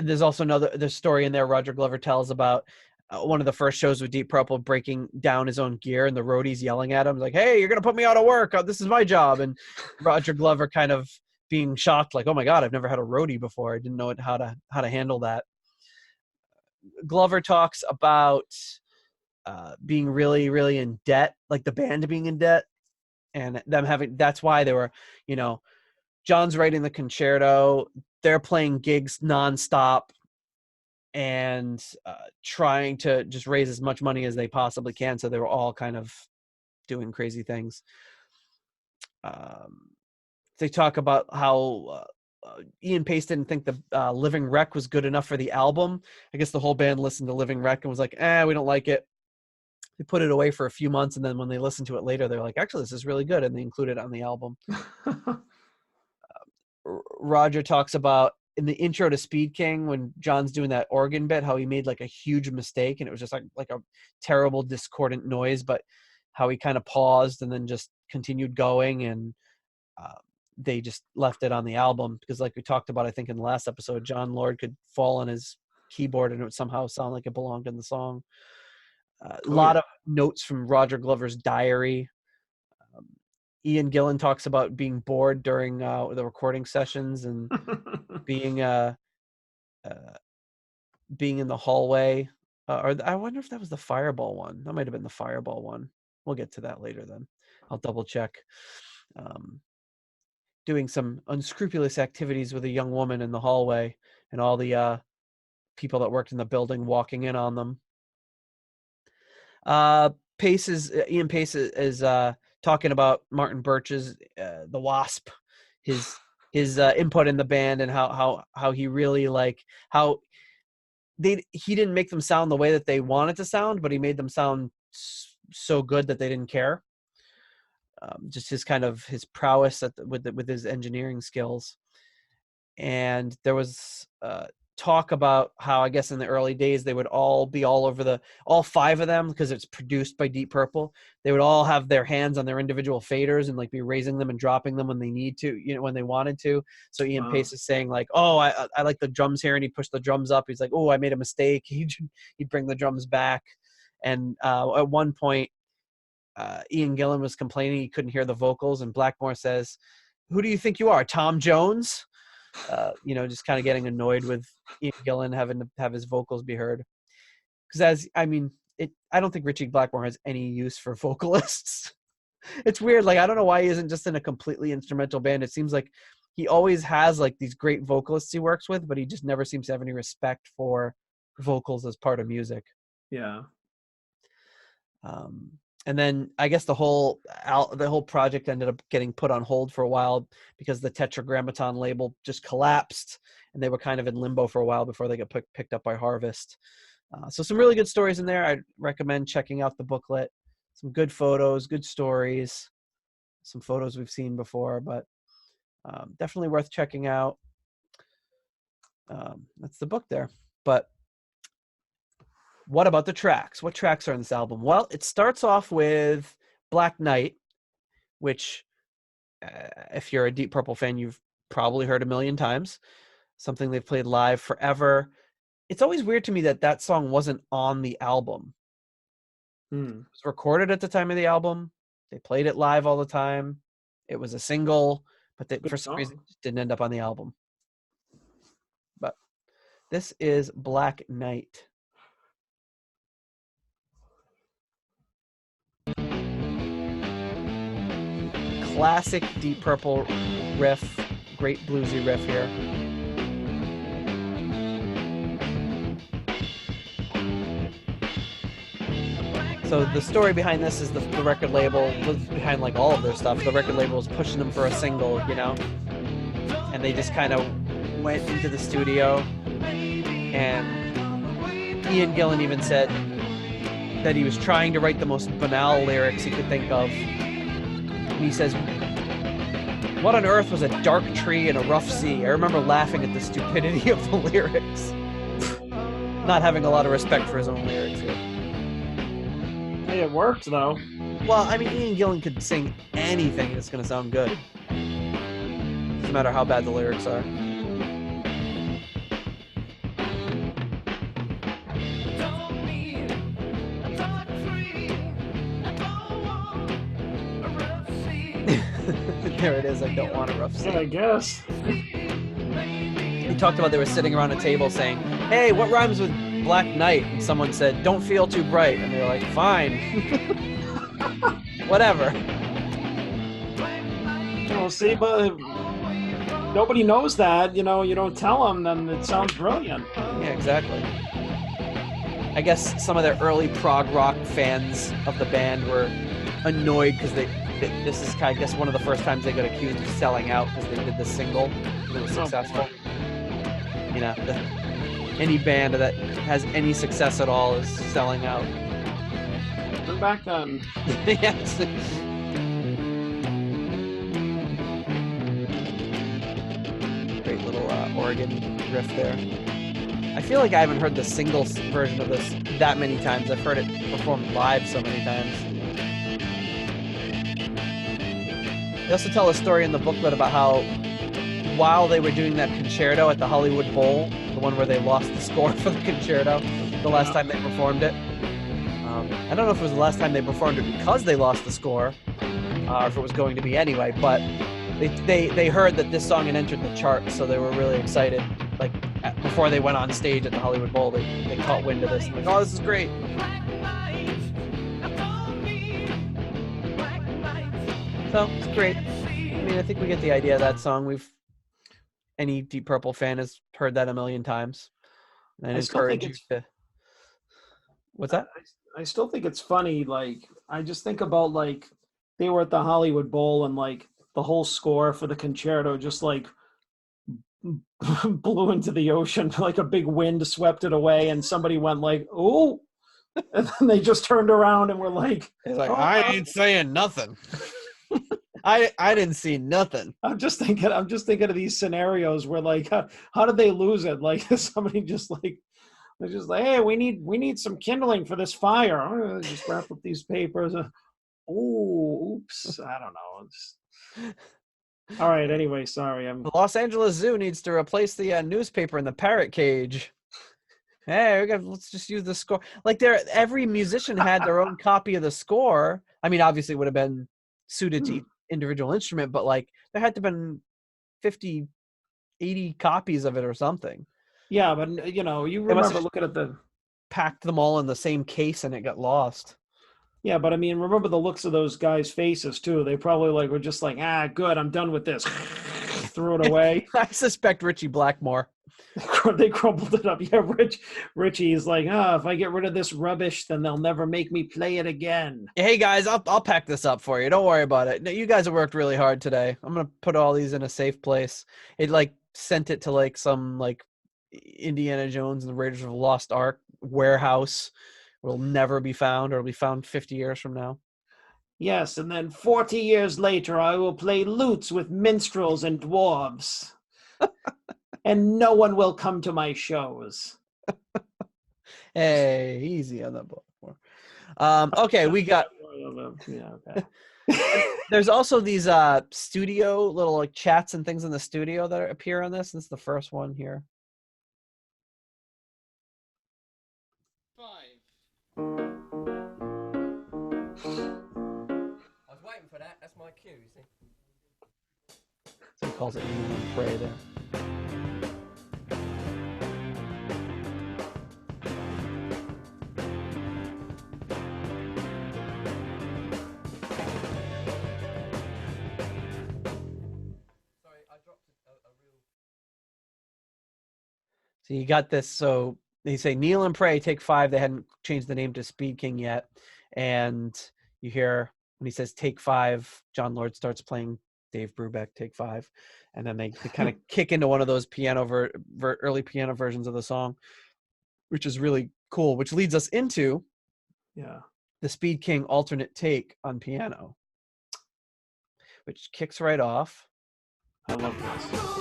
There's also there's story in there Roger Glover tells about one of the first shows with Deep Purple breaking down his own gear, and the roadies yelling at him like, "Hey, you're gonna put me out of work. This is my job." And Roger Glover kind of being shocked, like, "Oh my God, I've never had a roadie before. I didn't know how to handle that." Glover talks about being really, really in debt, like the band being in debt, and them that's why they were, John's writing the concerto, they're playing gigs nonstop and trying to just raise as much money as they possibly can. So they were all kind of doing crazy things. They talk about how Ian Pace didn't think the Living Wreck was good enough for the album. I guess the whole band listened to Living Wreck and was like, we don't like it. They put it away for a few months, and then when they listened to it later, they're like, actually, this is really good, and they include it on the album. Roger talks about in the intro to Speed King when John's doing that organ bit, how he made like a huge mistake and it was just like a terrible discordant noise, but how he kind of paused and then just continued going, and they just left it on the album because, like we talked about, I think in the last episode, John Lord could fall on his keyboard and it would somehow sound like it belonged in the song. A lot of notes from Roger Glover's diary. Ian Gillan talks about being bored during the recording sessions and being being in the hallway. Or I wonder if that was the Fireball one. That might have been the Fireball one. We'll get to that later then. I'll double check. Doing some unscrupulous activities with a young woman in the hallway and all the people that worked in the building walking in on them. Ian Pace is talking about Martin Birch's The Wasp, his input in the band, and how he really how he didn't make them sound the way that they wanted to sound, but he made them sound so good that they didn't care. Just his kind of his prowess with his engineering skills. And there was talk about how, I guess in the early days, they would all be all over all five of them, because it's produced by Deep Purple. They would all have their hands on their individual faders and like be raising them and dropping them when they need to, when they wanted to. So Ian Pace is saying like, oh, I like the drums here, and he'd push the drums up. He's like, oh, I made a mistake. He'd bring the drums back. And at one point, Ian Gillan was complaining he couldn't hear the vocals, and Blackmore says, "Who do you think you are, Tom Jones?" Just kind of getting annoyed with Ian Gillan having to have his vocals be heard. Because I don't think Richie Blackmore has any use for vocalists. It's weird. Like, I don't know why he isn't just in a completely instrumental band. It seems like he always has like these great vocalists he works with, but he just never seems to have any respect for vocals as part of music. Yeah. And then I guess the whole project ended up getting put on hold for a while because the Tetragrammaton label just collapsed, and they were kind of in limbo for a while before they got picked up by Harvest. So some really good stories in there. I'd recommend checking out the booklet. Some good photos, good stories, some photos we've seen before, but definitely worth checking out. That's the book there. But what about the tracks? What tracks are in this album? Well, it starts off with Black Knight, which, if you're a Deep Purple fan, you've probably heard a million times. Something they've played live forever. It's always weird to me that song wasn't on the album. It was recorded at the time of the album. They played it live all the time. It was a single, but for some reason it didn't end up on the album. But this is Black Knight. Classic Deep Purple riff, great bluesy riff here. So the story behind this is the record label was behind like all of their stuff. The record label was pushing them for a single, and they just kind of went into the studio. And Ian Gillan even said that he was trying to write the most banal lyrics he could think of. And he says, "What on earth was a dark tree and a rough sea?" I remember laughing at the stupidity of the lyrics. Not having a lot of respect for his own lyrics here. Hey, it worked, though. Well, I mean, Ian Gillan could sing anything that's going to sound good. No matter how bad the lyrics are. There it is. I don't want a rough sea. Yeah, I guess. He talked about they were sitting around a table saying, "Hey, what rhymes with Black Knight?" And someone said, "Don't feel too bright." And they were like, "Fine." Whatever. Well, see, but nobody knows that. You don't tell them, then it sounds brilliant. Yeah, exactly. I guess some of their early prog rock fans of the band were annoyed because this is, I guess, one of the first times they got accused of selling out because they did the single that was successful. Any band that has any success at all is selling out. Even back then. Yes. organ riff there. I feel like I haven't heard the single version of this that many times. I've heard it performed live so many times. They also tell a story in the booklet about how while they were doing that concerto at the Hollywood Bowl, the one where they lost the score for the concerto, the last time they performed it. I don't know if it was the last time they performed it because they lost the score, or if it was going to be anyway, but they heard that this song had entered the chart, so they were really excited. Like, before they went on stage at the Hollywood Bowl, they caught wind of this. Like, oh, this is great. So, it's great. I mean, I think we get the idea of that song. Any Deep Purple fan has heard that a million times. And I encourage you to... What's that? I still think it's funny. Like, I just think about, like, they were at the Hollywood Bowl and, like, the whole score for the concerto just, like, blew into the ocean. Like a big wind swept it away, and somebody went like, "Oh," and then they just turned around and were like, oh, I ain't saying nothing. I didn't see nothing. I'm just thinking of these scenarios where, like, how did they lose it? Like, somebody just like, they're just like, "Hey, we need some kindling for this fire. Just wrap up these papers." Oh, oops. I don't know. All right. Anyway, sorry. The Los Angeles Zoo needs to replace the newspaper in the parrot cage. Hey, let's just use the score. Like, every musician had their own copy of the score. I mean, obviously, it would have been suited to each individual instrument, but like, there had to have been 50, 80 copies of it or something. Yeah, but you remember looking at packed them all in the same case and it got lost. Yeah, but I mean, remember the looks of those guys' faces too. They probably were just like, good, I'm done with this. Threw it away. I suspect Richie Blackmore. They crumpled it up. Yeah, Richie's like, if I get rid of this rubbish, then they'll never make me play it again. Hey guys, I'll pack this up for you. Don't worry about it. No, you guys have worked really hard today. I'm gonna put all these in a safe place. It like sent it to like some like Indiana Jones and the Raiders of the Lost Ark warehouse. Will never be found, or will be found 50 years from now. Yes, and then 40 years later, I will play lutes with minstrels and dwarves. And no one will come to my shows. Hey, easy on that book. Okay, we got... Yeah, okay. There's also these studio, little like chats and things in the studio that appear on this. This is the first one here. I was waiting for that. That's my cue, you see. So he calls it kneel and pray there. Sorry, I dropped a real... So you got this, so they say kneel and pray, take 5. They hadn't changed the name to Speed King yet. And you hear when he says take 5, John Lord starts playing Dave Brubeck, take 5. And then they kind of kick into one of those early piano versions of the song, which is really cool, which leads us into the Speed King alternate take on piano, which kicks right off. I love this.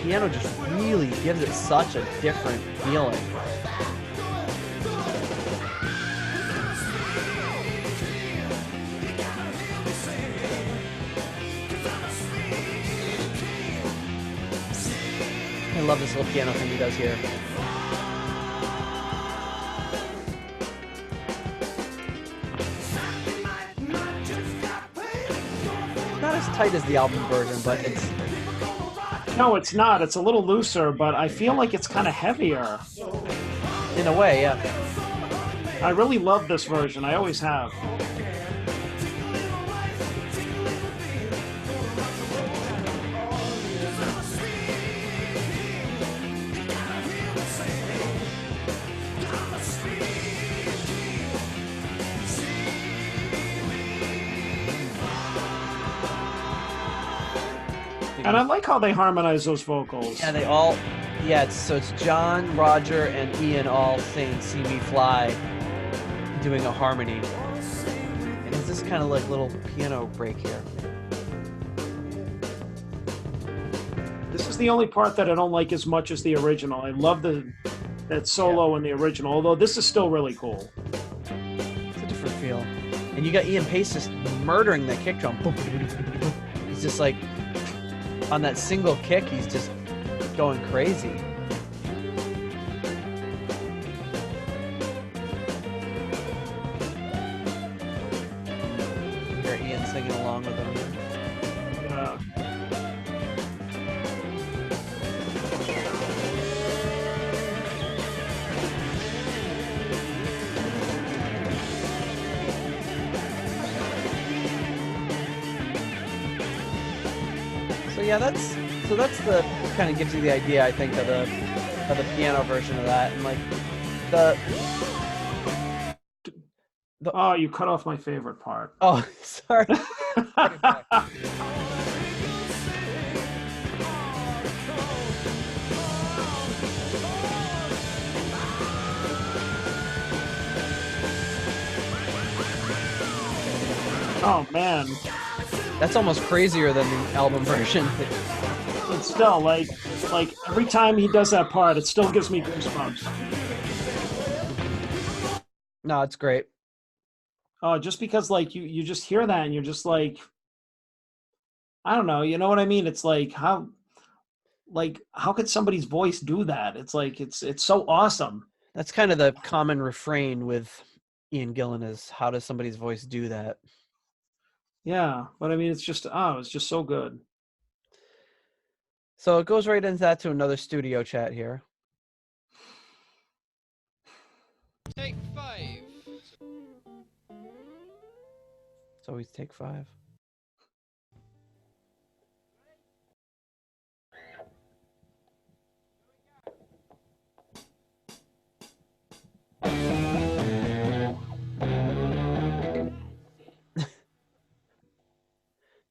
Piano just really gives it such a different feeling. I love this little piano thing he does here. Not as tight as the album version, but it's... No, it's not. It's a little looser, but I feel like it's kind of heavier. In a way, yeah. I really love this version. I always have. And I like how they harmonize those vocals. Yeah, they all... Yeah, it's John, Roger, and Ian all saying "See Me Fly," doing a harmony. And it's this kind of like little piano break here. This is the only part that I don't like as much as the original. I love that solo in the original, although this is still really cool. It's a different feel. And you got Ian Pace just murdering that kick drum. He's just like, on that single kick, he's just going crazy. You hear Ian singing along with him. Yeah. So yeah, that's the kind of gives you the idea, I think, of the piano version of that, and like the Oh, you cut off my favorite part. oh, sorry. Oh man, That's almost crazier than the album version. but still, like every time he does that part, it still gives me goosebumps. No, it's great. Oh, just because like you just hear that and you're just like, I don't know, you know what I mean? It's like how could somebody's voice do that? It's like it's so awesome. That's kind of the common refrain with Ian Gillan is, how does somebody's voice do that? Yeah, but I mean, it's just so good. So it goes right into that, to another studio chat here. Take 5. It's always take 5.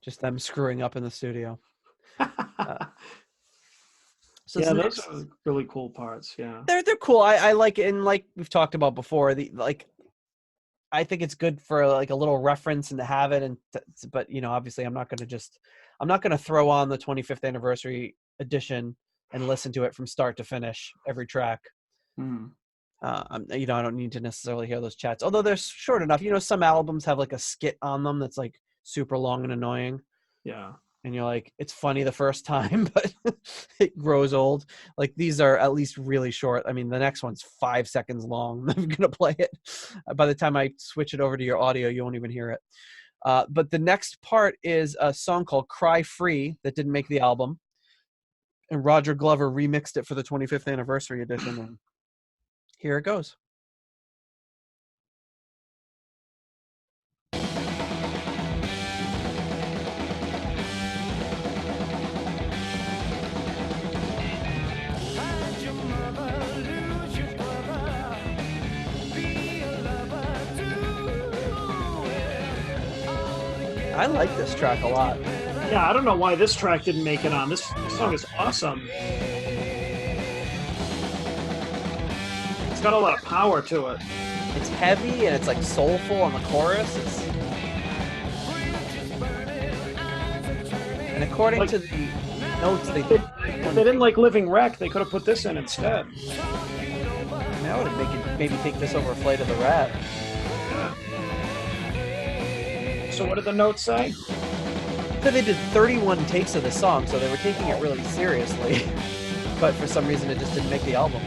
Just them screwing up in the studio. So Yeah, those are really cool parts. Yeah, they're cool. I like it, and like we've talked about before, I think it's good for like a little reference and to have it, but you know, obviously I'm not going to throw on the 25th anniversary edition and listen to it from start to finish every track. Mm. You know, I don't need to necessarily hear those chats, although they're short enough. You know, some albums have like a skit on them that's like super long and annoying. Yeah. And you're like, it's funny the first time, but it grows old. Like these are at least really short. I mean, the next one's 5 seconds long. I'm going to play it. By the time I switch it over to your audio, you won't even hear it. But the next part is a song called Cry Free that didn't make the album. And Roger Glover remixed it for the 25th anniversary edition. And here it goes. I like this track a lot. Yeah, I don't know why this track didn't make it on. This song is awesome. It's got a lot of power to it. It's heavy and it's like soulful on the chorus. And according to the notes, they did. If they didn't like Living Wreck, they could have put this in instead. I mean, I would have maybe take this over Flight of the Rat. So what did the notes say? So they did 31 takes of the song, so they were taking it really seriously. But for some reason, it just didn't make the album.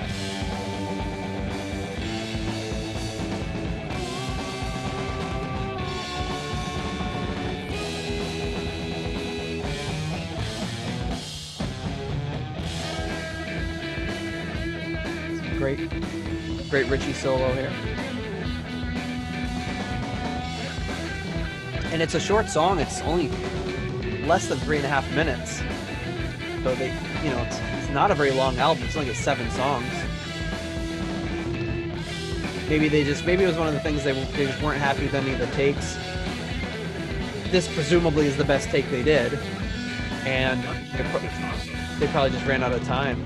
Great Richie solo here. And it's a short song. It's only less than 3.5 minutes. So they, you know, it's not a very long album. It's only got 7 songs. Maybe it was one of the things they just weren't happy with any of the takes. This presumably is the best take they did. And they probably just ran out of time.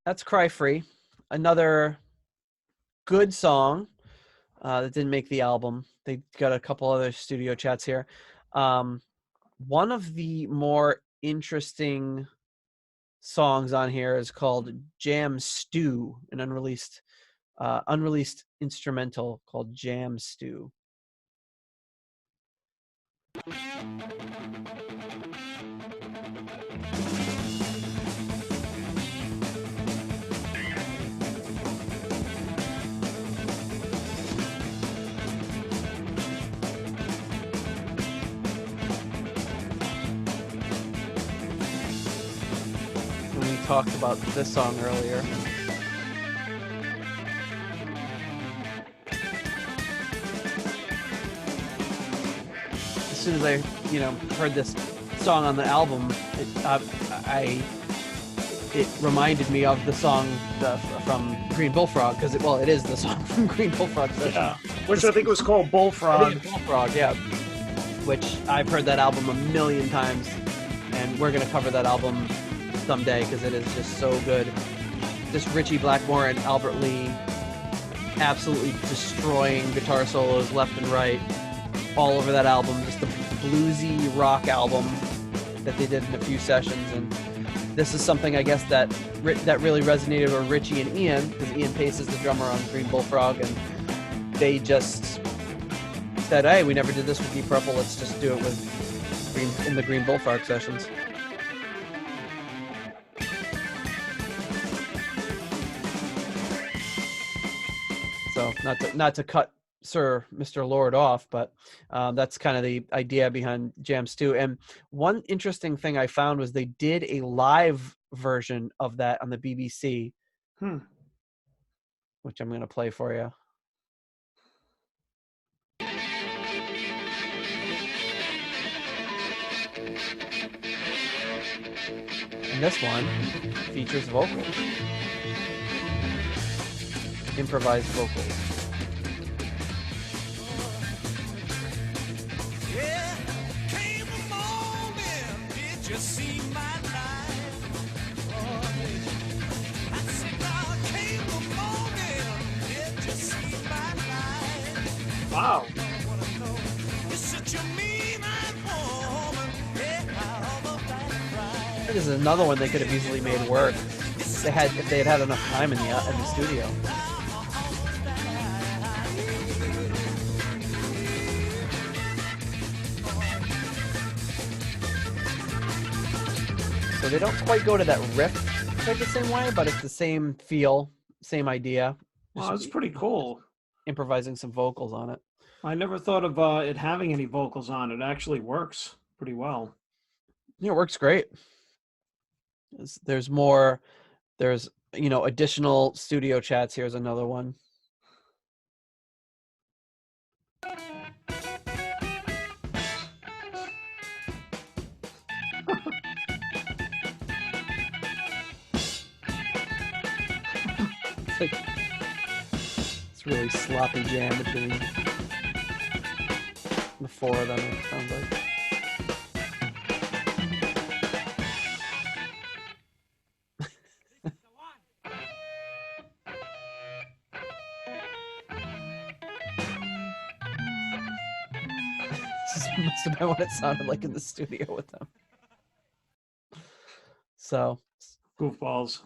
That's Cry Free. Another good song that didn't make the album. They got a couple other studio chats here. One of the more interesting songs on here is called Jam Stew, an unreleased instrumental called Jam Stew. We talked about this song earlier. As soon as I, heard this song on the album, it reminded me of the song from Green Bullfrog, because it is the song from Green Bullfrog session. Yeah, which I think was called Bullfrog. Bullfrog, yeah. Which I've heard that album a million times, and we're gonna cover that album someday because it is just so good. Just Ritchie Blackmore and Albert Lee absolutely destroying guitar solos left and right all over that album. Just the bluesy rock album that they did in a few sessions, and this is something I guess that really resonated with Ritchie and Ian, because Ian Pace is the drummer on Green Bullfrog, and they just said, "Hey, we never did this with Deep Purple. Let's just do it in the Green Bullfrog sessions." So not to cut Mr. Lord off, but that's kind of the idea behind Jam Stew. And one interesting thing I found was they did a live version of that on the BBC, which I'm going to play for you. And this one features vocals, improvised vocals. Wow. This is another one they could have easily made work if they had enough time in the studio. So they don't quite go to that riff quite the same way, but it's the same feel, same idea. Wow, that's pretty cool. Improvising some vocals on it. I never thought of it having any vocals on it. It actually works pretty well. Yeah, it works great. There's more. There's additional studio chats. Here's another one. It's really sloppy jam between the four of them, it sounds like. This must have been what it sounded like in the studio with them. So goofballs.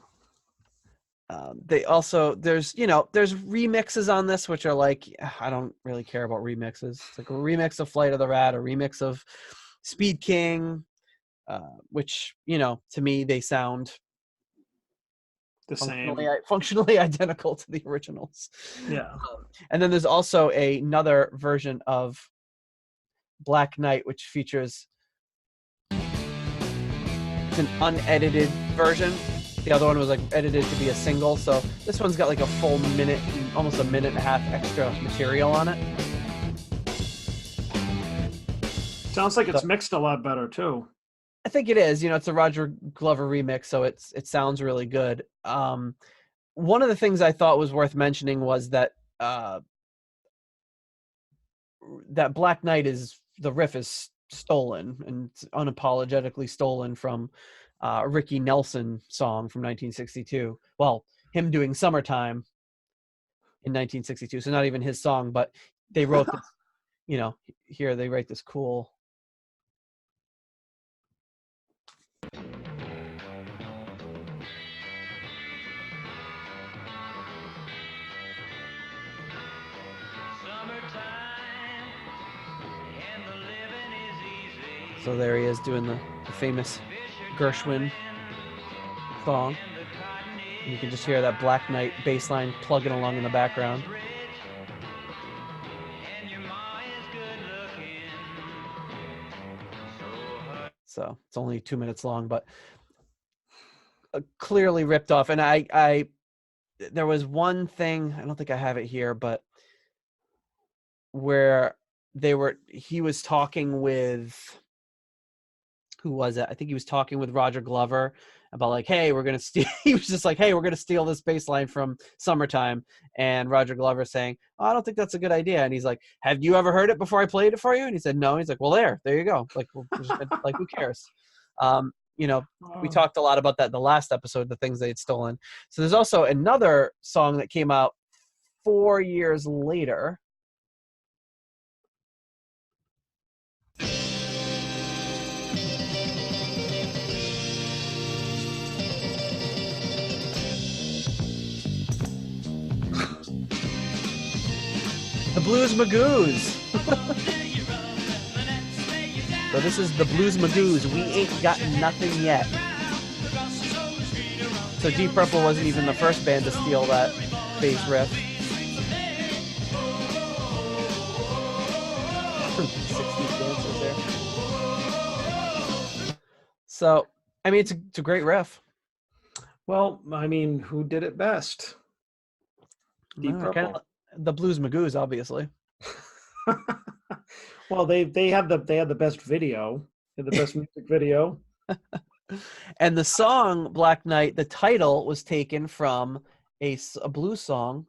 They also there's remixes on this which are like, I don't really care about remixes. It's like a remix of Flight of the Rat, a remix of Speed King, which to me they sound the functionally identical to the originals. Yeah. And then there's also another version of Black Knight which features an unedited version. The other one was like edited to be a single, so this one's got like a full minute, almost a minute and a half extra material on it. Sounds like it's mixed a lot better too. I think it is. It's a Roger Glover remix, so it sounds really good. One of the things I thought was worth mentioning was that that Black Knight the riff is stolen and unapologetically stolen from Ricky Nelson song from 1962. Well, him doing Summertime in 1962. So not even his song, but they wrote this, here they write this cool. So there he is doing the famous Gershwin song. And you can just hear that Black Knight bass line plugging along in the background. So it's only 2 minutes long, but clearly ripped off. And I there was one thing, I don't think I have it here, but where he was talking with, who was it? I think he was talking with Roger Glover about like, hey, we're going to steal. He was just like, hey, we're going to steal this bass line from Summertime. And Roger Glover saying, oh, I don't think that's a good idea. And he's like, have you ever heard it before I played it for you? And he said, no. He's like, well, there you go. Like, like who cares? We talked a lot about that in the last episode, the things they had stolen. So there's also another song that came out 4 years later. The Blues Magoos. So this is the Blues Magoos. We ain't got nothing yet. So Deep Purple wasn't even the first band to steal that bass riff. 60s dancers there. So, I mean, it's a great riff. Well, I mean, who did it best? Deep Purple. The Blues Magoos, obviously. Well, they had the best video, the best music video. And the song Black Knight, the title was taken from a blues song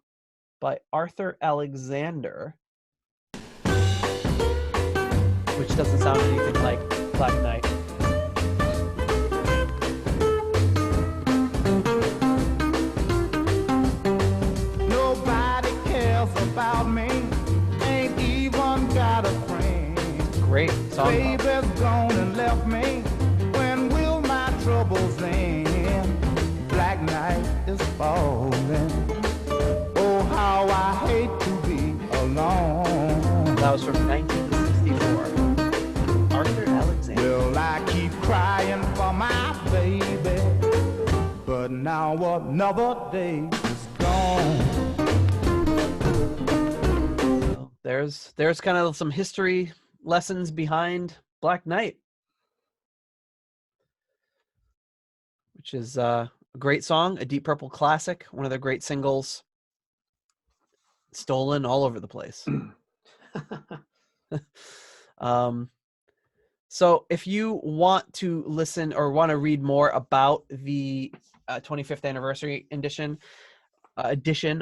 by Arthur Alexander, which doesn't sound anything like Black Knight. Nobody cares about me, ain't even got a friend. Great song. Baby's gone and left me. When will my troubles end? Black night is falling. Oh, how I hate to be alone. That was from 1964. Arthur Alexander. Well, I keep crying for my baby, but now another day is gone. There's kind of some history lessons behind Black Knight, which is a great song, a Deep Purple classic, one of their great singles, stolen all over the place. So if you want to listen or want to read more about the 25th anniversary edition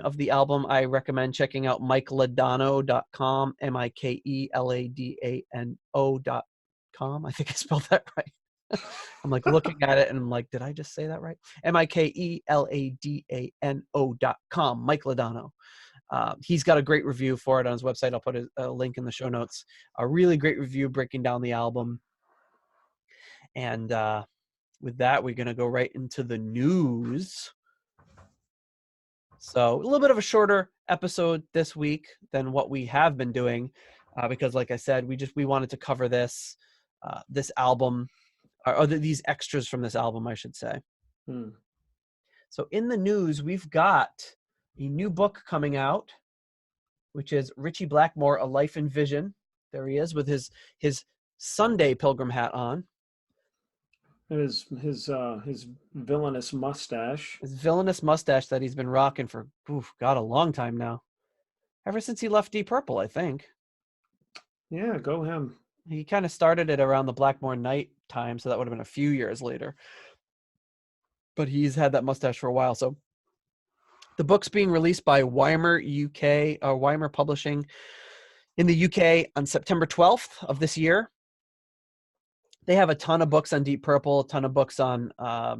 of the album, I recommend checking out mikeladano.com, MikeLadano.com. I think I spelled that right. I'm like looking at it and I'm like, did I just say that right? MikeLadano.com, Mike Ladano. He's got a great review for it on his website. I'll put a link in the show notes. A really great review breaking down the album. And with that, we're going to go right into the news. So a little bit of a shorter episode this week than what we have been doing, because like I said, we wanted to cover this album, or these extras from this album, I should say. So in the news, we've got a new book coming out, which is Richie Blackmore, A Life in Vision. There he is with his Sunday pilgrim hat on. And his villainous mustache. His villainous mustache that he's been rocking for, a long time now. Ever since he left Deep Purple, I think. Yeah, go him. He kind of started it around the Blackmore Night time, so that would have been a few years later. But he's had that mustache for a while. So the book's being released by Weimar Publishing in the UK on September 12th of this year. They have a ton of books on Deep Purple, a ton of books on. I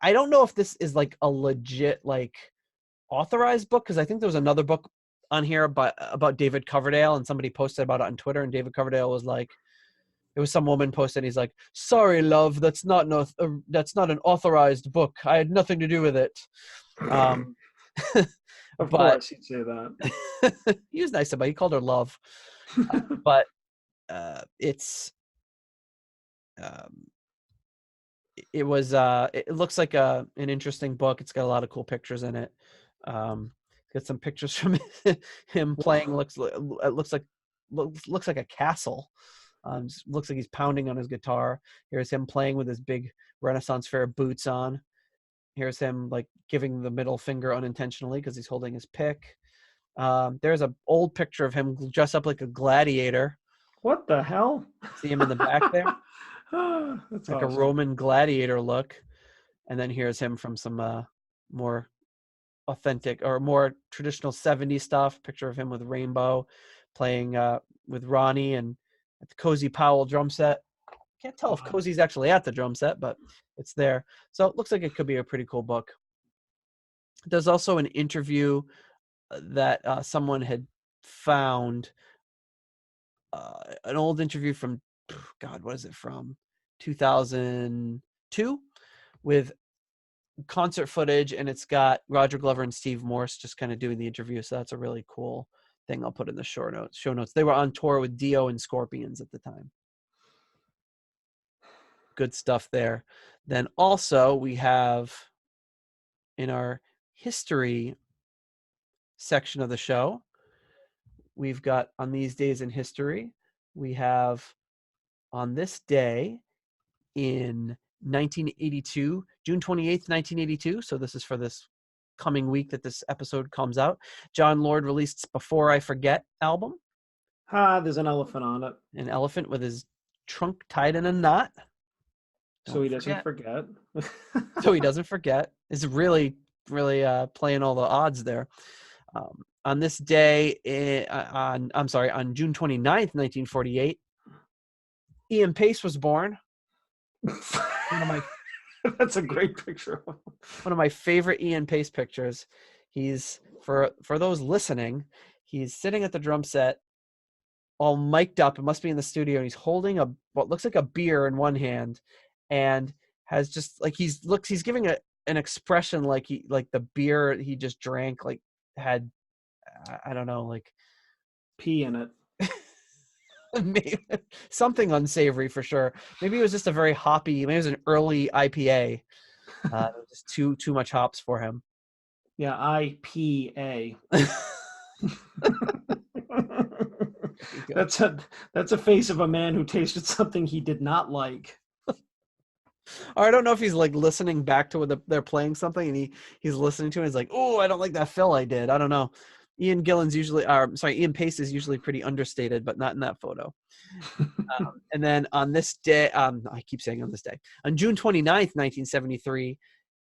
don't know if this is like a legit like authorized book, because I think there was another book on here about David Coverdale, and somebody posted about it on Twitter, and David Coverdale was like, it was some woman posted, and he's like, "Sorry, love, that's not an authorized book. I had nothing to do with it." Of But course, he'd say that. he was nice about it. He called her love. But it's it was it looks like an interesting book. It's got a lot of cool pictures in it. Got some pictures from him playing. Looks like a castle. Looks like he's pounding on his guitar. Here's him playing with his big Renaissance fair boots on. Here's him like giving the middle finger unintentionally because he's holding his pick. There's an old picture of him dressed up like a gladiator. What the hell? See him in the back there? That's like awesome. a Roman gladiator look. And then here's him from some more authentic or more traditional 70s stuff. Picture of him with Rainbow playing with Ronnie and at the Cozy Powell drum set. Can't tell if Cozy's actually at the drum set, but it's there. So it looks like it could be a pretty cool book. There's also an interview that someone had found, an old interview from, God, what is it from? 2002 with concert footage, and it's got Roger Glover and Steve Morse just kind of doing the interview. So that's a really cool thing I'll put in the show notes. They were on tour with Dio and Scorpions at the time. Good stuff there. Then also we have in our history section of the show, we've got on these days in history, we have on this day in 1982, June 28th, 1982. So this is for this coming week that this episode comes out. John Lord released Before I Forget album. There's an elephant on it. An elephant with his trunk tied in a knot. So he doesn't forget. So he doesn't forget. It's really, really playing all the odds there. On this day, on June 29th, 1948, Ian Pace was born. That's a great picture. One of my favorite Ian Pace pictures. He's, for those listening, he's sitting at the drum set, all mic'd up. It must be in the studio, and he's holding what looks like a beer in one hand, and has just like he's giving an expression like the beer he just drank like had, I don't know, like pee in it. Maybe something unsavory for sure. Maybe it was just a very hoppy. Maybe it was an early IPA. Just too much hops for him. Yeah, IPA. That's a face of a man who tasted something he did not like. Or I don't know if he's like listening back to what they're playing something, and he's listening to it. And he's like, "Oh, I don't like that fill I did." I don't know. Ian Pace is usually pretty understated, but not in that photo. And then on this day, I keep saying on this day, on June 29th, 1973,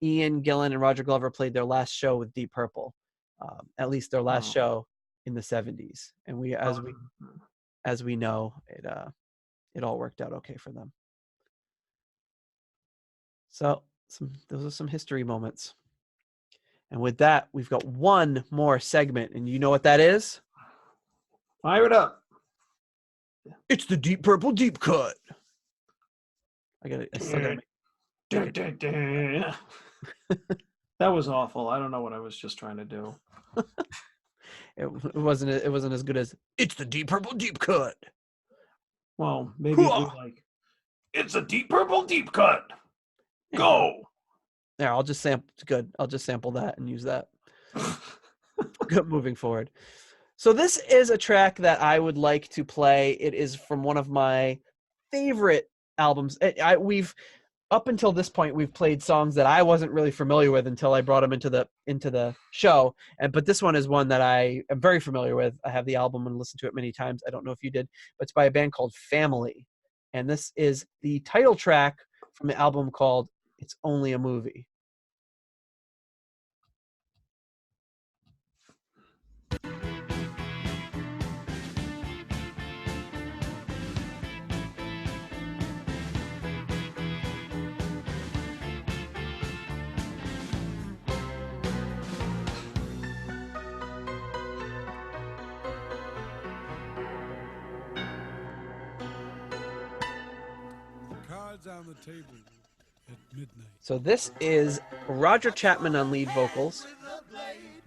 Ian Gillan and Roger Glover played their last show with Deep Purple, at least their last show in the 70s. And as we know, it all worked out okay for them. So those are some history moments. And with that, we've got one more segment, and you know what that is? Fire it up. It's the Deep Purple Deep Cut. I still gotta That was awful. I don't know what I was just trying to do. It wasn't as good as It's the Deep Purple Deep Cut. Well, maybe like It's a Deep Purple Deep Cut. Go. Yeah, I'll just sample that and use that. Moving forward. So this is a track that I would like to play. It is from one of my favorite albums. We've up until this point we've played songs that I wasn't really familiar with until I brought them into the show. But this one is one that I am very familiar with. I have the album and listened to it many times. I don't know if you did, but it's by a band called Family. And this is the title track from the album called It's Only a Movie. the table at midnight. So this is Roger Chapman on lead vocals,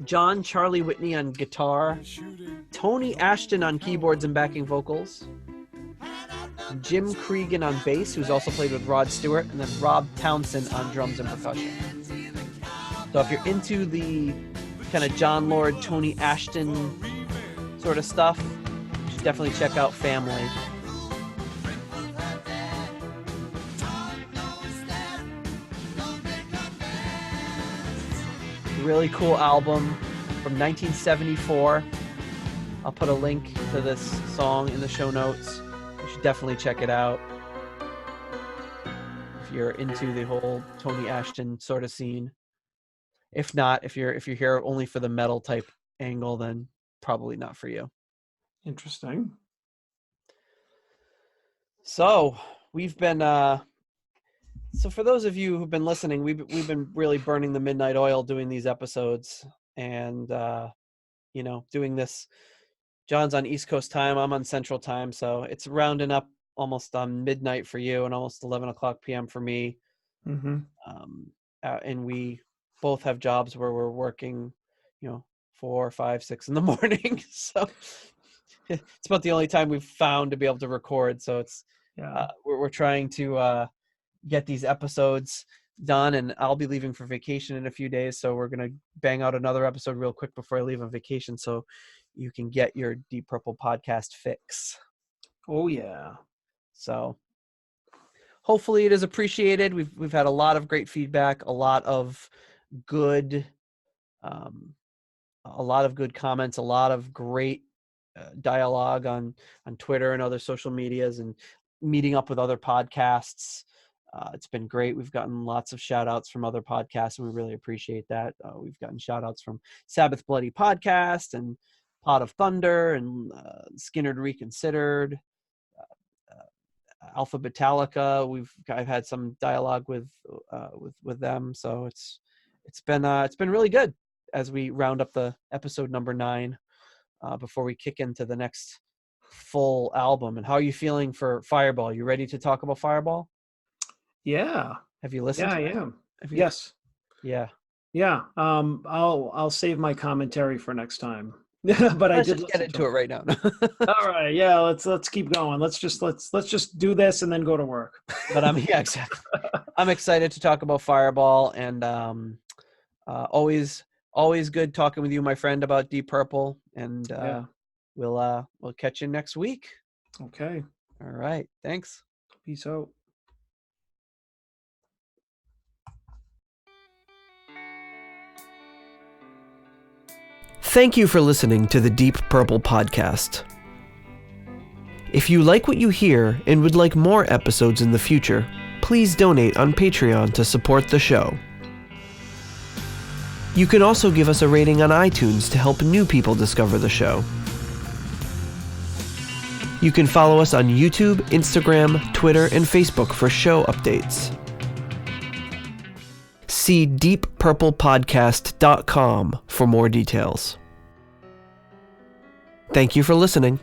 John Charlie Whitney on guitar, Shooting Tony Ashton on keyboards and backing vocals, Jim Cregan on bass, who's also played with Rod Stewart, and then Rob Townsend on drums and percussion. So if you're into the kind of John Lord, Tony Ashton sort of stuff, you should definitely check out Family. Really cool album from 1974. I'll put a link to this song in the show notes. You should definitely check it out if you're into the whole Tony Ashton sort of scene. If not, if you're here only for the metal type angle, then probably not for you. Interesting. So we've been so for those of you who've been listening, we've been really burning the midnight oil doing these episodes, and doing this. John's on East Coast time, I'm on Central time, so it's rounding up almost on midnight for you and almost 11 o'clock p.m. for me. Mm-hmm. And we both have jobs where we're working, 4, 5, 6 in the morning. So it's about the only time we've found to be able to record. So it's we're trying to get these episodes done, and I'll be leaving for vacation in a few days, so we're gonna bang out another episode real quick before I leave on vacation, so you can get your Deep Purple podcast fix. Oh yeah. So hopefully it is appreciated. We've had a lot of great feedback, a lot of good comments, a lot of great dialogue on Twitter and other social medias, and meeting up with other podcasts. It's been great. We've gotten lots of shout outs from other podcasts, and we really appreciate that. We've gotten shout outs from Sabbath Bloody Podcast and Pot of Thunder and Skinnerd Reconsidered, Alpha Metallica. I've had some dialogue with them, so it's been really good as we round up the episode number 9 before we kick into the next full album. And how are you feeling for Fireball? You ready to talk about Fireball? Yeah. Have you listened? Yeah, to I it? am. Have you- Yes. Yeah. Yeah. I'll save my commentary for next time. But Let's I did just get listen into to it right now. All right. Yeah. Let's keep going. Let's just do this and then go to work. But exactly. I'm excited to talk about Fireball, and always good talking with you, my friend, about Deep Purple. And we'll catch you next week. Okay. All right. Thanks. Peace out. Thank you for listening to the Deep Purple podcast. If you like what you hear and would like more episodes in the future, please donate on Patreon to support the show. You can also give us a rating on iTunes to help new people discover the show. You can follow us on YouTube, Instagram, Twitter, and Facebook for show updates. See deeppurplepodcast.com for more details. Thank you for listening.